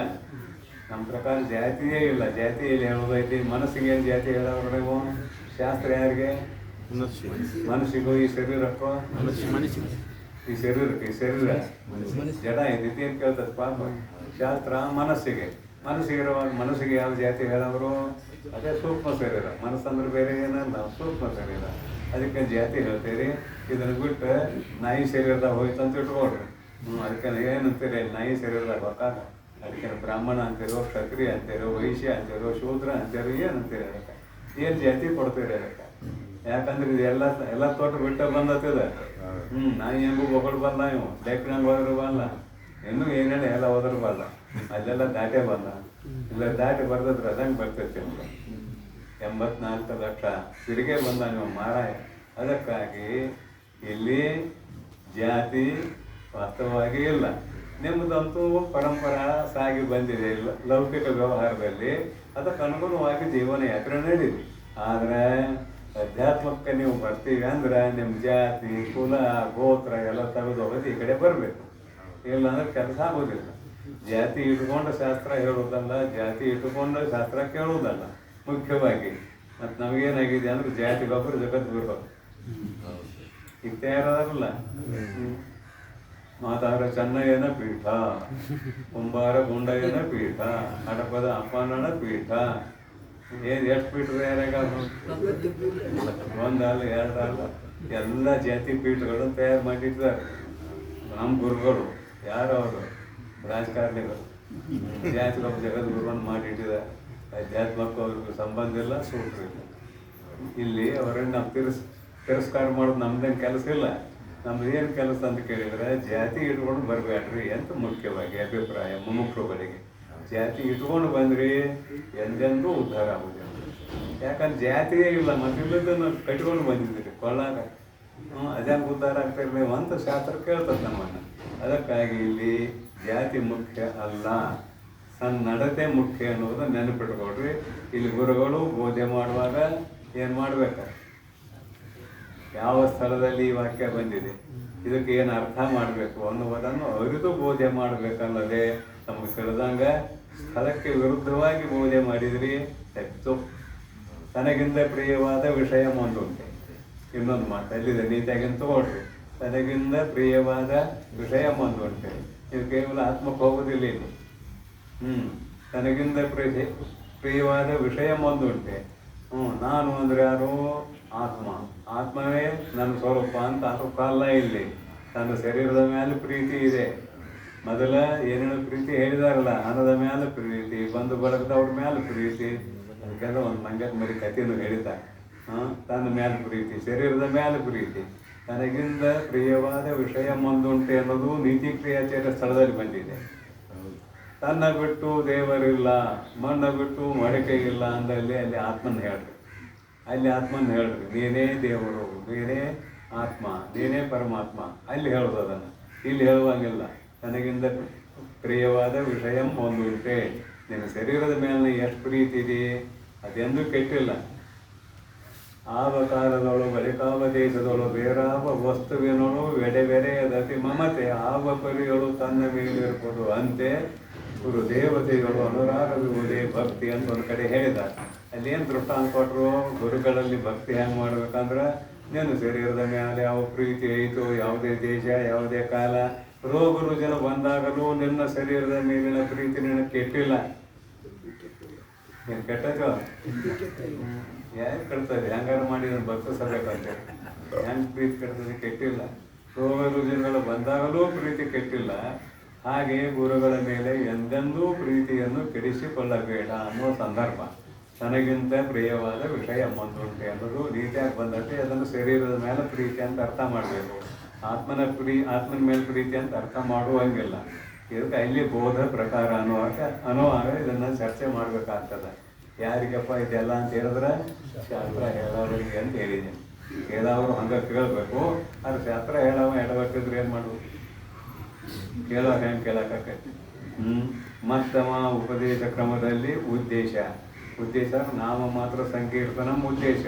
ನಮ್ಮ ಪ್ರಕಾರ ಜಾತಿಯೇ ಇಲ್ಲ. ಜಾತಿಯಲ್ಲಿ ಹೇಳೋದೈತಿ. ಮನಸ್ಸಿಗೆ ಏನು ಜಾತಿ ಹೇಳೋರು ನೀವು? ಶಾಸ್ತ್ರ ಯಾರಿಗೆ? ಮನಸ್ಸಿಗೂ ಈ ಶರೀರಕ್ಕೋ? ಈ ಶರೀರಕ್ಕೆ ಜಡ ಇದೈತಿ ಅಂತ ಕೇಳ್ತದೆ ಪಾಪ. ಶಾಸ್ತ್ರ ಮನಸ್ಸಿಗೆ ಯಾವ ಜಾತಿ ಹೇಳೋರು? ಅದೇ ಸೂಕ್ಷ್ಮ ಶರೀರ. ಮನಸ್ಸಂದ್ರೆ ಬೇರೆ ಏನಲ್ಲ, ಸೂಕ್ಷ್ಮ ಶರೀರ. ಅದಕ್ಕೆ ಜಾತಿ ಹೇಳ್ತೀರಿ. ಇದನ್ನು ಬಿಟ್ಟು ನಾಯಿ ಶರೀರದಾಗ ಹೋಯ್ತು ಅಂತ ಇಟ್ಕೊಳ್ರಿ. ಅದಕ್ಕೆ ಏನಂತೀರಿ, ನಾಯಿ ಶರೀರದಾಗ ಹೋಗಾಗ ಅದಕ್ಕೆ ಬ್ರಾಹ್ಮಣ ಅಂತೀರೋ, ಕ್ಷತ್ರಿಯ ಅಂತೀರೋ, ವೈಶ್ಯ ಅಂತೀರೋ, ಶೂದ್ರ ಅಂತೀರೋ, ಏನಂತೀರಿ? ಅದಕ್ಕೆ ಏನು ಜಾತಿ ಕೊಡ್ತೀರಿ ಅದಕ್ಕೆ? ಯಾಕಂದ್ರೆ ಇದು ಎಲ್ಲ ತೋಟ ಬಿಟ್ಟ ಬಂದತ್ತದ. ನಾಯಿ ಹೆಂಗೂ ಬೊಗಳು ಬಂದ, ಇವು ಲೆಕ್ಕನಂಗೆ ಹೋದ್ರು ಬಂದ, ಇನ್ನೂ ಏನೇನು ಎಲ್ಲ ಹೋದ್ರು ಬಂದ, ಅಲ್ಲೆಲ್ಲ ದಾಟೆ ಬಂದ. ಇಲ್ಲ ದಾಟಿ ಬರ್ದದ್ರೆ ಅದಂಗೆ ಬರ್ತೈತಿ. 84 ಲಕ್ಷ ತಿರುಗೇ ಬಂದ ನೀವು ಮಾರಾಯ. ಅದಕ್ಕಾಗಿ ಇಲ್ಲಿ ಜಾತಿ ವಾಸ್ತವವಾಗಿ ಇಲ್ಲ. ನಿಮ್ಮದಂತೂ ಪರಂಪರಾ ಸಾಗಿ ಬಂದಿದೆ ಲೌಕಿಕ ವ್ಯವಹಾರದಲ್ಲಿ. ಅದಕ್ಕೆ ಅನುಗುಣವಾಗಿ ಜೀವನ ಯಾತ್ರೆ ನಡೀರಿ. ಆದರೆ ಅಧ್ಯಾತ್ಮಕ್ಕೆ ನೀವು ಬರ್ತೀವಿ ಅಂದ್ರೆ ನಿಮ್ಮ ಜಾತಿ ಕುಲ ಗೋತ್ರ ಎಲ್ಲ ತೆಗೆದು ಹೋಗೋದು ಈ ಕಡೆ ಬರಬೇಕು. ಇಲ್ಲ ಅಂದ್ರೆ ಕೆಲಸ ಆಗೋದಿಲ್ಲ. ಜಾತಿ ಇಟ್ಕೊಂಡು ಶಾಸ್ತ್ರ ಹೇಳೋದಲ್ಲ, ಜಾತಿ ಇಟ್ಟುಕೊಂಡು ಶಾಸ್ತ್ರ ಕೇಳೋದಲ್ಲ ಮುಖ್ಯವಾಗಿ. ಮತ್ತು ನಮಗೇನಾಗಿದೆ ಅಂದ್ರೆ ಜಾತಿಗೊಬ್ಬರು ಜಗತ್ತು ಬಿಡ್ಬೇಕು. ಈಗ ತಯಾರಲ್ಲ. ಮಾತಾರ ಚೆನ್ನಯ್ಯನ ಪೀಠ, ಕುಂಬಾರ ಗುಂಡಯ್ಯನ ಪೀಠ, ಹಡಪದ ಅಪ್ಪನನ ಪೀಠ. ಏನು ಎಷ್ಟು ಪೀಠ ತಯಾರಾಗ? ಒಂದಲ್ಲ ಎರಡಲ್ಲ, ಎಲ್ಲ ಜಾತಿ ಪೀಠಗಳನ್ನು ತಯಾರು ಮಾಡಿದ್ದಾರೆ ನಮ್ಮ ಗುರುಗಳು. ಯಾರು ಅವರು? ರಾಜಕಾರಣಿಗಳು. ಜಾತಿಗೊಬ್ಬ ಜಗದ್ಗುರುವನ್ನು ಮಾಡಿಟ್ಟಿದ್ದಾರೆ. ಅಧ್ಯಾತ್ಮಕ್ಕೂ ಅವ್ರಿಗೂ ಸಂಬಂಧ ಇಲ್ಲ, ಸೂತ್ರ ಇಲ್ಲ. ಇಲ್ಲಿ ಅವರನ್ನು ನಾವು ತಿರಸ್ಕಾರ ಮಾಡೋದು ನಮ್ದೇನು ಕೆಲಸ ಇಲ್ಲ. ನಮ್ದು ಏನು ಕೆಲಸ ಅಂತ ಕೇಳಿದರೆ ಜಾತಿ ಇಟ್ಕೊಂಡು ಬರಬೇಡ್ರಿ ಅಂತ ಮುಖ್ಯವಾಗಿ ಅಭಿಪ್ರಾಯ ಮುಮುಕ್ಷುಗಳಿಗೆ. ಜಾತಿ ಇಟ್ಕೊಂಡು ಬಂದ್ರಿ ಎಂದೆಂದೂ ಉದ್ಧಾರ ಆಗೋದಿಲ್ಲ. ಯಾಕಂದ್ರೆ ಜಾತಿಯೇ ಇಲ್ಲ, ಮೊದಲದನ್ನು ಕಟ್ಕೊಂಡು ಬಂದಿದ್ದೀರಿ ಕೊಳ್ಳಾಗ. ಅದ್ಯಾಕೆ ಉದ್ಧಾರ ಆಗ್ತಿರ್ಲಿ ಅಂತ ಶಾಸ್ತ್ರ ಕೇಳ್ತದೆ ನಮ್ಮನ್ನು. ಅದಕ್ಕಾಗಿ ಇಲ್ಲಿ ಜಾತಿ ಮುಖ್ಯ ಅಲ್ಲ, ನಡತೆ ಮುಖ್ಯ ಅನ್ನೋದು ನೆನಪಿಟ್ಕೊಳ್ರಿ. ಇಲ್ಲಿ ಗುರುಗಳು ಬೋಧೆ ಮಾಡುವಾಗ ಏನು ಮಾಡ್ಬೇಕು, ಯಾವ ಸ್ಥಳದಲ್ಲಿ ಈ ವಾಕ್ಯ ಬಂದಿದೆ, ಇದಕ್ಕೆ ಏನು ಅರ್ಥ ಮಾಡಬೇಕು ಅನ್ನುವುದನ್ನು ಅರಿತು ಬೋಧೆ ಮಾಡಬೇಕಲ್ಲದೆ ನಮಗೆ ತಿಳಿದಂಗೆ ಸ್ಥಳಕ್ಕೆ ವಿರುದ್ಧವಾಗಿ ಬೋಧೆ ಮಾಡಿದ್ರಿ ತೆತ್ತು. ತನಗಿಂತ ಪ್ರಿಯವಾದ ವಿಷಯ ಒಂದುಂಟೆ. ಇನ್ನೊಂದು ಮಾತು ಅಲ್ಲಿದೆ, ನೀತಿಯಾಗಿಂತ ತಗೊಳ್ರಿ. ತನಗಿಂತ ಪ್ರಿಯವಾದ ವಿಷಯ ಒಂದುಂಟೆ. ಇದು ಕೇವಲ ಆತ್ಮಕ್ಕೆ ಹೋಗೋದಿಲ್ಲ ಇಲ್ಲಿ. ತನಗಿಂತ ಪ್ರಿಯವಾದ ವಿಷಯ ಒಂದುಂಟೆ. ನಾನು ಅಂದರೆ ಯಾರು? ಆತ್ಮವೇ ನನ್ನ ಸ್ವರೂಪ ಅಂತ ಅಲ್ಲ. ಇಲ್ಲಿ ನನ್ನ ಶರೀರದ ಮೇಲೆ ಪ್ರೀತಿ ಇದೆ. ಮೊದಲ ಏನೇನು ಪ್ರೀತಿ ಹೇಳಿದಾರಲ್ಲ, ಹಣದ ಮೇಲೆ ಪ್ರೀತಿ, ಬಂಧು ಬಳಗದವ್ರ ಮೇಲೆ ಪ್ರೀತಿ. ಅದಕ್ಕೆಲ್ಲ ಒಂದು ಮಂಗದ ಮರಿ ಕಥೆಯನ್ನು ಹೇಳಿದ. ತನ್ನ ಮೇಲೆ ಪ್ರೀತಿ, ಶರೀರದ ಮೇಲೆ ಪ್ರೀತಿ, ತನಗಿಂತ ಪ್ರಿಯವಾದ ವಿಷಯ ಒಂದುಂಟೆ ಅನ್ನೋದು ನೀತಿ ಕ್ರಿಯಾಚಾರ್ಯ ಸ್ಥಳದಲ್ಲಿ ಬಂದಿದೆ. ತನ್ನ ಬಿಟ್ಟು ದೇವರಿಲ್ಲ, ಮಣ್ಣ ಬಿಟ್ಟು ಮಡಿಕೆ ಇಲ್ಲ ಅಂದಲ್ಲಿ ಅಲ್ಲಿ ಆತ್ಮನ ಹೇಳ್ರಿ. ಅಲ್ಲಿ ಆತ್ಮನ ಹೇಳ್ರಿ, ನೀನೇ ದೇವರು, ನೀನೇ ಆತ್ಮ, ನೀನೇ ಪರಮಾತ್ಮ. ಅಲ್ಲಿ ಹೇಳೋದು ಅದನ್ನು, ಇಲ್ಲಿ ಹೇಳುವಂಗಿಲ್ಲ. ನನಗಿಂದ ಪ್ರಿಯವಾದ ವಿಷಯ ಒಂದುಂಟೆ. ನಿನ್ನ ಶರೀರದ ಮೇಲೆ ಎಷ್ಟು ಪ್ರೀತಿ ಇದೆ, ಅದೆಂದೂ ಕೆಟ್ಟಿಲ್ಲ. ಆವ ಕಾಲದೊಳು ಬಳಿಕಾವ ದೇಶದೊಳು ಬೇರಾವ ವಸ್ತುವಿನೊಳು ಎಡೆಬೆರೆಯದತಿ ಮಮತೆ ಆವ ಪರಿಗಳು ತನ್ನ ಮೇಲಿರ್ಬೋದು. ಅಂತೆ ಗುರು ದೇವತೆಗಳು ಅನುರಾಗವಿರುವುದೇ ಭಕ್ತಿ ಅಂತ ಒಂದು ಕಡೆ ಹೇಳಿದ್ದಾರೆ. ಅಲ್ಲೇನು ದೃಷ್ಟಾಂತ ಕೊಟ್ಟರು, ಗುರುಗಳಲ್ಲಿ ಭಕ್ತಿ ಹೆಂಗೆ ಮಾಡ್ಬೇಕಂದ್ರೆ, ನಿನ್ನ ಶರೀರದ ಮೇಲೆ ಯಾವ ಪ್ರೀತಿ ಐತೋ, ಯಾವುದೇ ದೇಶ, ಯಾವುದೇ ಕಾಲ, ರೋಗ ರುಜಿನ ಬಂದಾಗಲೂ ನಿನ್ನ ಶರೀರದ ಮೇಲಿನ ಪ್ರೀತಿ ನಿನಗೆ ಕೆಟ್ಟಿಲ್ಲ. ಏನು ಕೆಟ್ಟದೋ ಯಾರು ಕೆಡ್ತದೆ, ಹೆಂಗಾರು ಮಾಡಿ ನನ್ನ ಭಕ್ತಿಸಬೇಕಂತೆ. ಹೆಂಗೆ ಪ್ರೀತಿ ಕೆಡ್ತದೆ? ಕೆಟ್ಟಿಲ್ಲ. ರೋಗ ರುಜಿನಗಳು ಬಂದಾಗಲೂ ಪ್ರೀತಿ ಕೆಟ್ಟಿಲ್ಲ. ಹಾಗೆ ಗುರುಗಳ ಮೇಲೆ ಎಂದೆಂದೂ ಪ್ರೀತಿಯನ್ನು ಕೆಡಿಸಿಕೊಳ್ಳಬೇಡ ಅನ್ನೋ ಸಂದರ್ಭ. ತನಗಿಂತ ಪ್ರಿಯವಾದ ವಿಷಯ ಒಂದುಂಟೆ ಅನ್ನೋದು ರೀತಿಯಾಗಿ ಬಂದೈತೆ. ಅದನ್ನು ಶರೀರದ ಮೇಲೆ ಪ್ರೀತಿ ಅಂತ ಅರ್ಥ ಮಾಡಬೇಕು. ಆತ್ಮನ ಮೇಲೆ ಪ್ರೀತಿ ಅಂತ ಅರ್ಥ ಮಾಡುವಂಗಿಲ್ಲ. ಇದಕ್ಕೆ ಅಲ್ಲಿ ಬೋಧ ಪ್ರಕಾರ ಅನ್ನುವಾಗ ಇದನ್ನು ಚರ್ಚೆ ಮಾಡಬೇಕಾಗ್ತದೆ. ಯಾರಿಗಪ್ಪ ಇದೆಲ್ಲ ಅಂತ ಹೇಳಿದ್ರೆ ಶಾಸ್ತ್ರ ಹೇಳೋರಿಗೆ ಅಂತ ಹೇಳಿದ್ದೀನಿ. ಕೇಳೋರು ಹಂಗೆ ಕೇಳಬೇಕು. ಅದು ಶಾಸ್ತ್ರ ಹೇಳೋ ಎಡವಟ್ಟಿದ್ರೆ ಏನು ಮಾಡೋದು? ಕೇಳೋಕೆ ಹೆಂಗೆ ಕೇಳೋಕ್ಕಾಕೈತಿ? ಮತ್ತಮ ಉಪದೇಶ ಕ್ರಮದಲ್ಲಿ ಉದ್ದೇಶ ನಾಮ ಮಾತ್ರ ಸಂಕೀರ್ತನ ಉದ್ದೇಶ.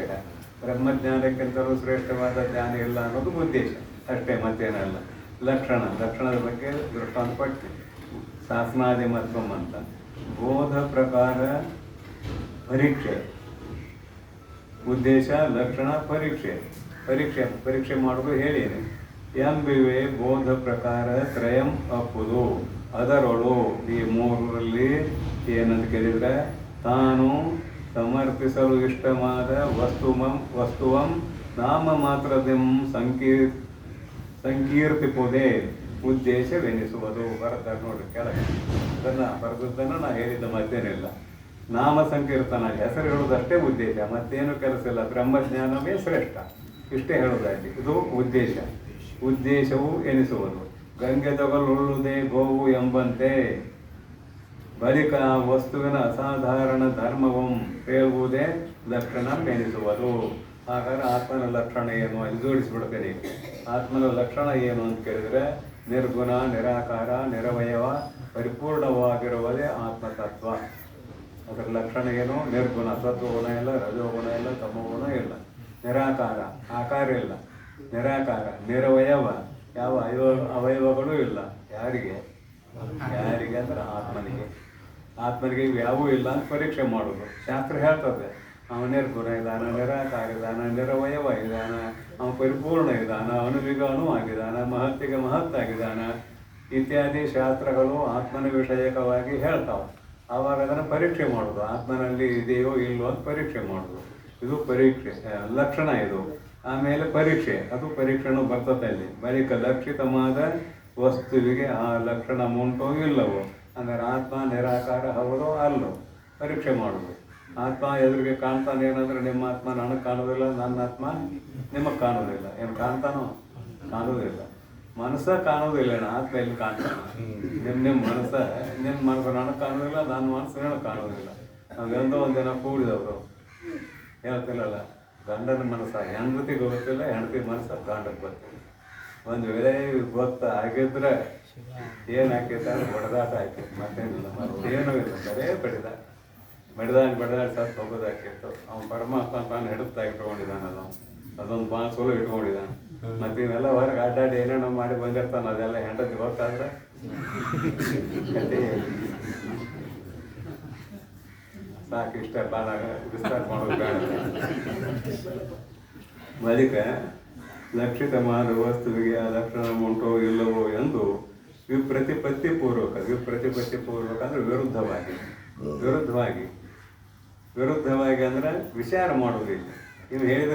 ಬ್ರಹ್ಮಜ್ಞಾನಕ್ಕಿಂತಲೂ ಶ್ರೇಷ್ಠವಾದ ಜ್ಞಾನ ಇಲ್ಲ ಅನ್ನೋದು ಉದ್ದೇಶ ಅಷ್ಟೇ, ಮತ್ತೇನಲ್ಲ. ಲಕ್ಷಣದ ಬಗ್ಗೆ ದೃಷ್ಟಾಂತ ಪಡ್ತೀನಿ. ಶಾಸನಾದಿ ಮತ್ವಂ ಅಂತ ಬೋಧ ಪ್ರಕಾರ ಪರೀಕ್ಷೆ, ಉದ್ದೇಶ, ಲಕ್ಷಣ, ಪರೀಕ್ಷೆ ಮಾಡೋದು ಹೇಳೀನಿ. ಎಂಬಿವೆ ಬೋಧ ಪ್ರಕಾರ ತ್ರಯಂ ಅಪ್ಪುದು. ಅದರೊಳು ಈ ಮೂರರಲ್ಲಿ ಏನಂತ ಕೇಳಿದರೆ, ತಾನು ಸಮರ್ಪಿಸಲು ಇಷ್ಟವಾದ ವಸ್ತುವಂ ನಾಮ ಮಾತ್ರದಂ ಸಂಕೀರ್ತಿಪುದೇ ಉದ್ದೇಶವೆನಿಸುವುದು. ಬರತ್ತಾರೆ ನೋಡ್ರಿ ಕೆಳಗೆ. ಅದನ್ನು ಬರೆದದ್ದನ್ನು ನಾ ಹೇಳಿದ್ದ ಮತ್ತೇನಿಲ್ಲ. ನಾಮ ಸಂಕೀರ್ತನ, ಹೆಸರು ಹೇಳೋದಷ್ಟೇ ಉದ್ದೇಶ, ಮತ್ತೇನು ಕೆಲಸ ಇಲ್ಲ. ಬ್ರಹ್ಮಜ್ಞಾನವೇ ಶ್ರೇಷ್ಠ, ಇಷ್ಟೇ ಹೇಳೋದಾಗಿ. ಇದು ಉದ್ದೇಶವು ಎನಿಸುವುದು. ಗಂಗೆದೊಗಲುಳ್ಳುದೇ ಗೋವು ಎಂಬಂತೆ ಬಳಿಕ ವಸ್ತುವಿನ ಅಸಾಧಾರಣ ಧರ್ಮವಂ ಹೇಳುವುದೇ ಲಕ್ಷಣ ಎನಿಸುವುದು. ಹಾಗಾದ್ರೆ ಆತ್ಮನ ಲಕ್ಷಣ ಏನು ಅಲ್ಲಿ ಜೋಡಿಸ್ಬಿಡ್ತೇನೆ. ಆತ್ಮನ ಲಕ್ಷಣ ಏನು ಅಂತ ಕೇಳಿದರೆ, ನಿರ್ಗುಣ, ನಿರಾಕಾರ, ನಿರವಯವ, ಪರಿಪೂರ್ಣವಾಗಿರುವುದೇ ಆತ್ಮತತ್ವ. ಅದರ ಲಕ್ಷಣ ಏನು? ನಿರ್ಗುಣ, ಸತ್ವಗುಣ ಇಲ್ಲ, ರಜೋಗುಣ ಇಲ್ಲ, ತಮೋಗುಣ ಇಲ್ಲ. ನಿರಾಕಾರ, ಆಕಾರ ಇಲ್ಲ. ನಿರಾಕಾರ, ನಿರವಯವ, ಯಾವ ಅವಯವಗಳು ಇಲ್ಲ. ಯಾರಿಗೆ ಅಂದ್ರೆ ಆತ್ಮನಿಗೆ ಇವು ಯಾವೂ ಇಲ್ಲ ಅಂತ ಪರೀಕ್ಷೆ ಮಾಡೋದು. ಶಾಸ್ತ್ರ ಹೇಳ್ತದೆ, ಅವ ನಿರ್ಗುಣ ಇದ್ದಾನ, ನಿರಾಕಾರ ಇದ್ದಾನ, ನಿರವಯವ ಇದ್ದಾನ, ಅವ ಪರಿಪೂರ್ಣ ಇದ್ದಾನ, ಅಣುವಿಗೆ ಅಣು ಆಗಿದ್ದಾನ, ಮಹತ್ತಿಗೆ ಮಹತ್ತಾಗಿದ್ದಾನ ಇತ್ಯಾದಿ ಶಾಸ್ತ್ರಗಳು ಆತ್ಮನ ವಿಷಯಕವಾಗಿ ಹೇಳ್ತಾವೆ. ಆವಾಗ ಅದನ್ನು ಪರೀಕ್ಷೆ ಮಾಡೋದು, ಆತ್ಮನಲ್ಲಿ ಇದೆಯೋ ಇಲ್ಲೋ ಅಂತ ಪರೀಕ್ಷೆ ಮಾಡೋದು. ಇದು ಪರೀಕ್ಷೆ ಲಕ್ಷಣ. ಇದು ಆಮೇಲೆ ಅದು ಪರೀಕ್ಷೆನೂ ಬರ್ತದೆ ಅಲ್ಲಿ. ಬಳಿಕ ಲಕ್ಷಿತವಾದ ವಸ್ತುವಿಗೆ ಆ ಲಕ್ಷಣ ಉಂಟೋ ಇಲ್ಲವೋ, ಅಂದರೆ ಆತ್ಮ ನಿರಾಕಾರ ಹೌದೋ ಅಲ್ಲೋ ಪರೀಕ್ಷೆ ಮಾಡೋದು. ಆತ್ಮ ಎದುರಿಗೆ ಕಾಣ್ತಾನೆ ಏನಂದ್ರೆ, ನಿಮ್ಮ ಆತ್ಮ ನನಗೆ ಕಾಣೋದಿಲ್ಲ, ನನ್ನ ಆತ್ಮ ನಿಮಗೆ ಕಾಣೋದಿಲ್ಲ. ಏನು ಕಾಣ್ತಾನೋ? ಕಾಣೋದಿಲ್ಲ. ಮನಸ್ಸ ಕಾಣೋದಿಲ್ಲ, ಆತ್ಮ ಎಲ್ಲಿ ಕಾಣ್ತಾನೆ? ನಿಮ್ಮ ಮನಸ್ಸು ನನಗೆ ಕಾಣೋದಿಲ್ಲ, ನನ್ನ ಮನಸ್ಸು ನನಗೆ ಕಾಣೋದಿಲ್ಲ. ನಾವೆಂದೋ ಒಂದಿನ ಕೂಡಿದವರು ಹೇಳ್ತಿಲ್ಲಲ್ಲ, ಗಂಡನ ಮನಸ್ಸು ಹೆಂಡತಿಗೆ ಗೊತ್ತಿಲ್ಲ, ಹೆಂಡತಿ ಮನಸ್ಸು ಗಂಡಕ್ಕೆ ಗೊತ್ತಿಲ್ಲ. ಒಂದು ವೇಳೆ ಗೊತ್ತಾಗಿದ್ರೆ ಏನು ಹಾಕೈತೆ ಅಂದ್ರೆ ಬಡದಾಟ ಹಾಕಿತ್ತು, ಮತ್ತೇನಿಲ್ಲ. ಮತ್ತೇನೂ ಇಲ್ಲ, ಬರೇ ಬಡಿದಾಡಿ ಸತ್ತು ಹೋಗೋದಾಕಿತ್ತು. ಅವ್ನು ಪರಮಾತ್ಮ ತಾನು ಹಿಡಿತಾ ಇಟ್ಕೊಂಡಿದ್ದಾನಲ್ಲ, ಅದೊಂದು ಭಾಳ ಸೋಲು ಇಟ್ಕೊಂಡಿದ್ದಾನೆ. ಮತ್ತು ಇವೆಲ್ಲ ಹೊರಗೆ ಅಡ್ಡಾಡಿ ಏನೇನೋ ಮಾಡಿ ಬಂದಿರ್ತಾನೆ. ಅದೆಲ್ಲ ಹೆಂಡತಿ ಗೊತ್ತಾದ್ರೆ ಸಾಕು, ಇಷ್ಟ ಭಾಳ ವಿಸ್ತಾರ ಮಾಡೋದು ಬೇಡ. ಬಳಿಕ ಲಕ್ಷಿತವಾದ ವಸ್ತುವಿಗೆ ಆ ಲಕ್ಷಣ ಉಂಟೋ ಇಲ್ಲವೋ ಎಂದು ವಿಪ್ರತಿಪತ್ತಿ ಪೂರ್ವಕ ಅಂದರೆ ವಿರುದ್ಧವಾಗಿ ಅಂದರೆ ವಿಚಾರ ಮಾಡುವುದಿಲ್ಲ. ಇನ್ನು ಹೇಳಿದ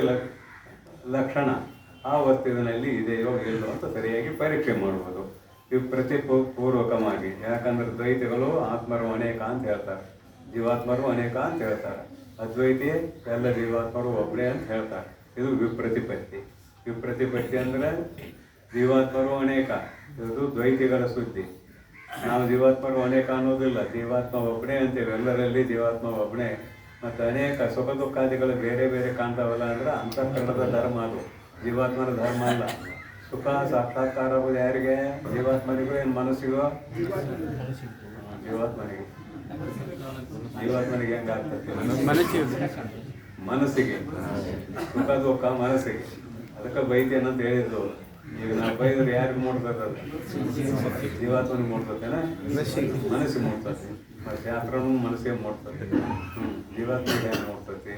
ಲಕ್ಷಣ ಆ ವಸ್ತುವಿನಲ್ಲಿ ಇದೆಯೋ ಇಲ್ಲೋ ಅಂತ ಸರಿಯಾಗಿ ಪರೀಕ್ಷೆ ಮಾಡುವುದು ಪೂರ್ವಕವಾಗಿ. ಯಾಕಂದ್ರೆ ದ್ವೈತಿಗಳು ಆತ್ಮರು ಅನೇಕ ಅಂತ ಹೇಳ್ತಾರೆ, ಜೀವಾತ್ಮರು ಅನೇಕ ಅಂತ ಹೇಳ್ತಾರೆ. ಅದ್ವೈತಿ ಎಲ್ಲ ಜೀವಾತ್ಮರು ಒಬ್ಬರೇ ಅಂತ ಹೇಳ್ತಾರೆ. ಇದು ವಿಪ್ರತಿಪತ್ತಿ ಅಂದರೆ ಜೀವಾತ್ಮರು ಅನೇಕ, ಇದು ದ್ವೈತಿಗಳ ಸುದ್ದಿ. ನಾವು ಜೀವಾತ್ಮರು ಅನೇಕ ಅನ್ನೋದಿಲ್ಲ, ಜೀವಾತ್ಮ ಒಬ್ಬನೇ ಅಂತೇವೆ. ಎಲ್ಲರಲ್ಲಿ ಜೀವಾತ್ಮ ಒಬ್ಬನೇ. ಮತ್ತು ಅನೇಕ ಸುಖ ದುಃಖಾದಿಗಳು ಬೇರೆ ಬೇರೆ ಕಾಣ್ತಾವಲ್ಲ ಅಂದ್ರೆ ಅಂತಃಕರಣದ ಧರ್ಮ ಅದು, ಜೀವಾತ್ಮನ ಧರ್ಮ ಅಲ್ಲ. ಸುಖ ಸಾಕ್ಷಾತ್ಕಾರ ಆಗೋದು ಯಾರಿಗೆ? ಜೀವಾತ್ಮನಿಗೂ ಏನು ಮನಸ್ಸಿಗೋ? ಜೀವಾತ್ಮನಿಗೆ. ಜೀವಾತ್ಮನಿಗೆ ಹೆಂಗಾಗ್ತದೆ? ಮನಸ್ಸಿಗೆ. ಸುಖ ದುಃಖ ಮನಸ್ಸಿಗೆ. ಅದಕ್ಕೆ ಬೈತೇನಂತ ಹೇಳಿದ್ದು. ಈಗ ನಾವು ಬೈದ್ರೆ ಯಾರಿಗೆ ಮೂಡ್ತದೆ? ಅದು ಜೀವಾತ್ಮನಿಗೆ ಮೂಡ್ತೇನೆ, ಮನಸ್ಸಿಗೆ ಮೂಡ್ತದೆ. ಮತ್ತು ಶಾಸ್ತ್ರನೂ ಮನಸ್ಸಿಗೆ ಮೂಡ್ತದೆ. ಜೀವಾತ್ಮನಿಗೆ ಹೆಂಗೆ ಮೂಡ್ತತಿ?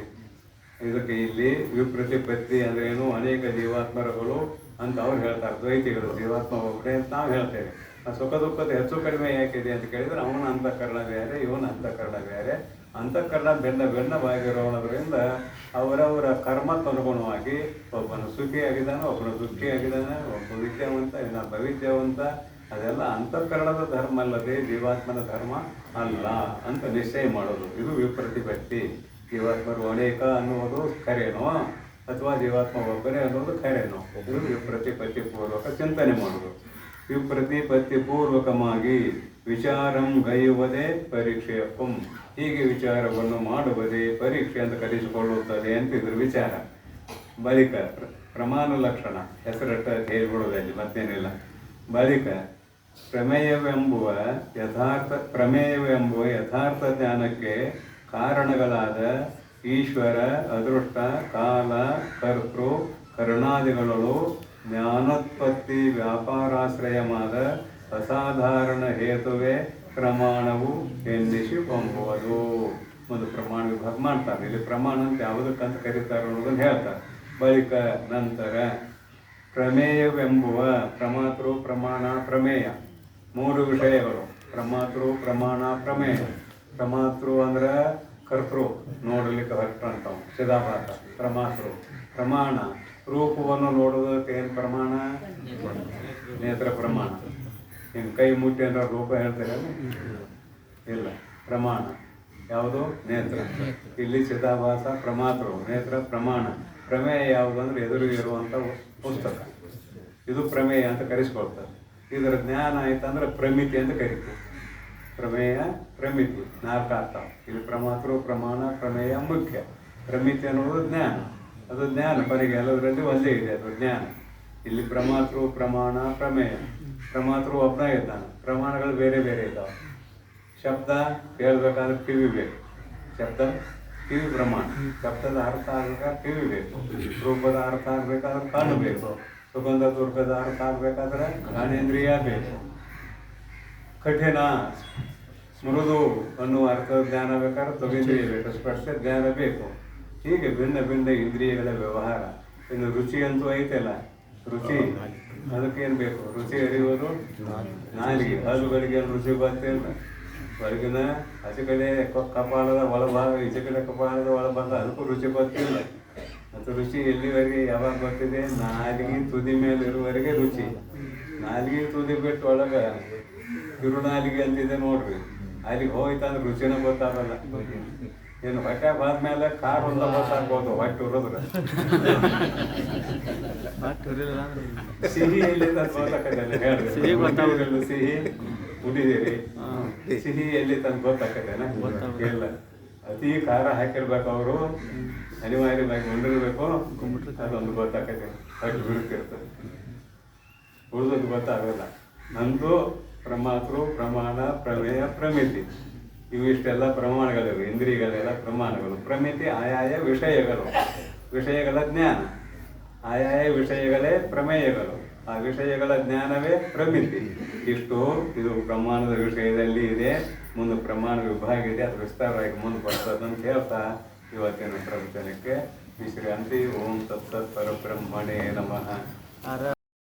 ಇದಕ್ಕೆ ಇಲ್ಲಿ ವಿಪ್ರತಿಪತ್ತಿ ಅಂದ್ರೆ ಏನು? ಅನೇಕ ಜೀವಾತ್ಮರುಗಳು ಅಂತ ಅವ್ರು ಹೇಳ್ತಾರೆ, ದ್ವೈತಿಗಳು. ಜೀವಾತ್ಮ ಒಬ್ಬನೇ ಅಂತ ನಾವು ಹೇಳ್ತೇವೆ. ಆ ಸುಖ ದುಃಖದ ಹೆಚ್ಚು ಕಡಿಮೆ ಯಾಕಿದೆ ಅಂತ ಕೇಳಿದ್ರೆ ಅವನ ಅಂತಃಕರಣ ಬೇರೆ, ಇವನ ಅಂತಃಕರಣ ಬೇರೆ. ಅಂತಃಕರಣ ಭಿನ್ನವಾಗಿರೋದ್ರಿಂದ ಅವರವರ ಕರ್ಮಕ್ಕೆ ಅನುಗುಣವಾಗಿ ಒಬ್ಬನು ಸುಖಿಯಾಗಿದ್ದಾನೆ, ಒಬ್ಬನು ದುಃಖಿಯಾಗಿದ್ದಾನೆ, ಒಬ್ಬ ವಿದ್ಯಾವಂತ, ಇನ್ನೊಬ್ಬ ವಿದ್ಯಾವಂತ. ಅದೆಲ್ಲ ಅಂತಃಕರಣದ ಧರ್ಮ ಅಲ್ಲದೆ ಜೀವಾತ್ಮನ ಧರ್ಮ ಅಲ್ಲ ಅಂತ ನಿಶ್ಚಯ ಮಾಡೋದು. ಇದು ವಿಪ್ರತಿಪತ್ತಿ. ಜೀವಾತ್ಮರು ಅನೇಕ ಅನ್ನುವುದು ಖರೇನೋ ಅಥವಾ ಜೀವಾತ್ಮ ಒಬ್ಬನೇ ಅನ್ನೋದು ಖರೇನೋ? ಇದು ವಿಪ್ರತಿಪತ್ತಿ ಪೂರ್ವಕ ಚಿಂತನೆ ಮಾಡೋದು. ವಿಪ್ರತಿಪತ್ತಿ ಪೂರ್ವಕವಾಗಿ ವಿಚಾರಂ ಗೈಯುವುದೇ ಪರೀಕ್ಷೆಯಪ್ಪಂ. ಹೀಗೆ ವಿಚಾರವನ್ನು ಮಾಡುವುದೇ ಪರೀಕ್ಷೆ ಅಂತ ಕರೆಸಿಕೊಳ್ಳುತ್ತದೆ ಅಂತಿದ್ರು ವಿಚಾರ. ಬಳಿಕ ಪ್ರಮಾಣ ಲಕ್ಷಣ ಹೆಸರಟ್ಟ ಹೇಳ್ಬಿಡೋದಲ್ಲಿ ಮತ್ತೇನಿಲ್ಲ. ಬಳಿಕ ಪ್ರಮೇಯವೆಂಬುವ ಯಥಾರ್ಥ ಜ್ಞಾನಕ್ಕೆ ಕಾರಣಗಳಾದ ಈಶ್ವರ, ಅದೃಷ್ಟ, ಕಾಲ, ಕರ್ತೃ, ಕರುಣಾದಿಗಳು ಜ್ಞಾನೋತ್ಪತ್ತಿ ವ್ಯಾಪಾರಾಶ್ರಯವಾದ ಅಸಾಧಾರಣ ಹೇತುವೆ ಪ್ರಮಾಣವು ಎನ್ನಿಸಿಕೊಂಬುವುದು. ಒಂದು ಪ್ರಮಾಣ ವಿಭಾಗ ಮಾಡ್ತಾರೆ. ಇಲ್ಲಿ ಪ್ರಮಾಣ ಅಂತ ಯಾವುದಕ್ಕಂತ ಕರೀತಾರೆ ಅನ್ನೋದನ್ನು ಹೇಳ್ತಾರೆ. ಬಳಿಕ ನಂತರ ಪ್ರಮೇಯವೆಂಬುವ ಪ್ರಮಾತೃ, ಪ್ರಮಾಣ, ಪ್ರಮೇಯ ಮೂರು ವಿಷಯಗಳು. ಪ್ರಮಾತೃ, ಪ್ರಮಾಣ, ಪ್ರಮೇಯ. ಪ್ರಮಾತೃ ಅಂದ್ರೆ ಕರ್ತೃ, ನೋಡಲಿಕ್ಕೆ ಹೊರಟಂತವು, ಚಿದಾಭಾಸ. ಪ್ರಮಾತೃ. ಪ್ರಮಾಣ ರೂಪವನ್ನು ನೋಡೋದಕ್ಕೆ ಏನು ಪ್ರಮಾಣ? ನೇತ್ರ ಪ್ರಮಾಣ. ಹಿಂಗೆ ಕೈ ಮುಟ್ಟಿ ಅಂದ್ರೆ ರೂಪ ಹೇಳ್ತಾರೆ ಇಲ್ಲ. ಪ್ರಮಾಣ ಯಾವುದು? ನೇತ್ರ. ಇಲ್ಲಿ ಚಿದಾಭಾಸ ಪ್ರಮಾತೃ, ನೇತ್ರ ಪ್ರಮಾಣ. ಪ್ರಮೇಯ ಯಾವುದು ಅಂದ್ರೆ ಎದುರು ಇರುವಂಥ ಪುಸ್ತಕ. ಇದು ಪ್ರಮೇಯ ಅಂತ ಕರೆಸ್ಕೊಳ್ತಾರೆ. ಇದರ ಜ್ಞಾನ ಆಯ್ತಂದ್ರೆ ಪ್ರಮಿತಿ ಅಂತ ಕರಿತೀವಿ. ಪ್ರಮೇಯ, ಪ್ರಮಿತಿ ನಾಲ್ಕು ಆಗ್ತಾವೆ. ಇಲ್ಲಿ ಪ್ರಮಾತೃ, ಪ್ರಮಾಣ, ಪ್ರಮೇಯ ಮುಖ್ಯ. ಪ್ರಮಿತಿ ಅನ್ನೋದು ಜ್ಞಾನ. ಅದು ಜ್ಞಾನ ಕೊನೆಗೆ ಎಲ್ಲದರಲ್ಲಿ ಒಂದೇ ಇದೆ, ಅದು ಜ್ಞಾನ. ಇಲ್ಲಿ ಪ್ರಮಾತೃ, ಪ್ರಮಾಣ, ಪ್ರಮೇಯ. ಪ್ರಮಾತೃ ಒಬ್ಬನೇ ಇದ್ದಾನೆ, ಪ್ರಮಾಣಗಳು ಬೇರೆ ಬೇರೆ ಇದ್ದಾವೆ. ಶಬ್ದ ಹೇಳ್ಬೇಕಾದ್ರೆ ಕಿವಿ ಬೇಕು. ಶಬ್ದ ಕಿವಿ ಪ್ರಮಾಣ. ಶಬ್ದದ ಅರ್ಥ ಆಗ್ಬೇಕಾದ್ರೆ ಕಿವಿ ಬೇಕು. ರೂಪದ ಅರ್ಥ ಆಗ್ಬೇಕಾದ್ರೆ ಕಣ್ಣು ಬೇಕು. ಸುಗಂಧ ದುರ್ಗದ ಅರ್ಥ ಆಗ್ಬೇಕಾದ್ರೆ ಜ್ಞಾನೇಂದ್ರಿಯ ಬೇಕು. ಕಠಿಣ, ಮೃದು ಅನ್ನುವ ಅರ್ಥದ ಜ್ಞಾನ ಬೇಕಾದ್ರೆ ತ್ವಗೇಂದ್ರಿಯ ಬೇಕು. ಸ್ಪರ್ಶ ಜ್ಞಾನ ಬೇಕು. ಹೀಗೆ ಭಿನ್ನ ಭಿನ್ನ ಇಂದ್ರಿಯಗಳ ವ್ಯವಹಾರ. ಇನ್ನು ರುಚಿ ಅಂತೂ ಐತಲ್ಲ, ರುಚಿ ಅದಕ್ಕೇನು ಬೇಕು? ರುಚಿ ಅರಿಯೋದು ನಾಲಿಗೆ. ಹಲ್ಲುಗಳಿಗೆ ರುಚಿ ಗೊತ್ತಿಲ್ಲ. ಹೊರಗಿನ ಆಚೆ ಕಡೆ ಕಪಾಲದ ಒಳಭಾಗ, ಈಚೆ ಕಡೆ ಕಪಾಲದ ಒಳಭಾಗ, ಅದಕ್ಕೂ ರುಚಿ ಗೊತ್ತಿಲ್ಲ. ಮತ್ತು ರುಚಿ ಎಲ್ಲಿವರೆಗೆ ಯಾವಾಗ ಗೊತ್ತಿದೆ? ನಾಲಿಗೆ ತುದಿ ಮೇಲೆ ಇರುವವರೆಗೆ ರುಚಿ. ನಾಲಿಗೆ ತುದಿ ಬಿಟ್ಟು ಒಳಗೆ ಕಿರುನಾಲಿಗೆ ಅಂತಿದೆ ನೋಡ್ರಿ, ಅಲ್ಲಿಗೆ ಹೋಯ್ತಂದ್ರೆ ರುಚಿನ ಗೊತ್ತಾಗಲ್ಲ. ಏನು ಹೊಟ್ಟೆ ಬಾದ್ಮೇಲೆ ಕಾರ್ ಒಂದು ಗೊತ್ತಾಗ್ಬೋದು, ಹೊಟ್ಟೆ ಉರಿದ್ರೆ. ಸಿಹಿ ಎಲ್ಲಿ ಗೊತ್ತಾಕತ್ತೇನೆ ಹೇಳ್ರಿ. ಸಿಹಿ ಕುಡಿದಿರಿ, ಸಿಹಿ ಎಲ್ಲಿ ತಂದು ಗೊತ್ತಾಕತ್ತೇನೆ ಇಲ್ಲ. ಅತಿ ಖಾರ ಹಾಕಿರ್ಬೇಕು ಅವರು, ಅನಿವಾರ್ಯವಾಗಿ ಉಂಡಿರ್ಬೇಕು, ಅದೊಂದು ಗೊತ್ತಾಕತ್ತೆ. ಹೊಟ್ಟೆ ಬಿಡುತ್ತಿರ್ತದೆ, ಉಳಿದದ್ದು ಗೊತ್ತಾಗಲ್ಲ. ನಂದು ಪ್ರಮಾತೃ, ಪ್ರಮಾಣ, ಪ್ರಮೇಯ, ಪ್ರಮಿತಿ ಇವು ಇಷ್ಟೆಲ್ಲ ಪ್ರಮಾಣಗಳಿವೆ. ಇಂದ್ರಿಯಗಳೆಲ್ಲ ಪ್ರಮಾಣಗಳು. ಪ್ರಮಿತಿ ಆಯಾಯ ವಿಷಯಗಳು, ವಿಷಯಗಳ ಜ್ಞಾನ. ಆಯಾಯ ವಿಷಯಗಳೇ ಪ್ರಮೇಯಗಳು. ಆ ವಿಷಯಗಳ ಜ್ಞಾನವೇ ಪ್ರಮಿತಿ. ಇಷ್ಟು ಇದು ಪ್ರಮಾಣದ ವಿಷಯದಲ್ಲಿ ಇದೆ. ಮುಂದೆ ಪ್ರಮಾಣ ವಿಭಾಗ ಇದೆ, ಅದು ವಿಸ್ತಾರವಾಗಿ ಮುಂದೆ ಬರ್ತದಂತ ಹೇಳ್ತಾ ಇವತ್ತಿನ ಪ್ರವಚನಕ್ಕೆ ವಿಶ್ರಾಂತಿ. ಓಂ ತತ್ಸತ್ ಪರಬ್ರಹ್ಮಣೇ ನಮಃ.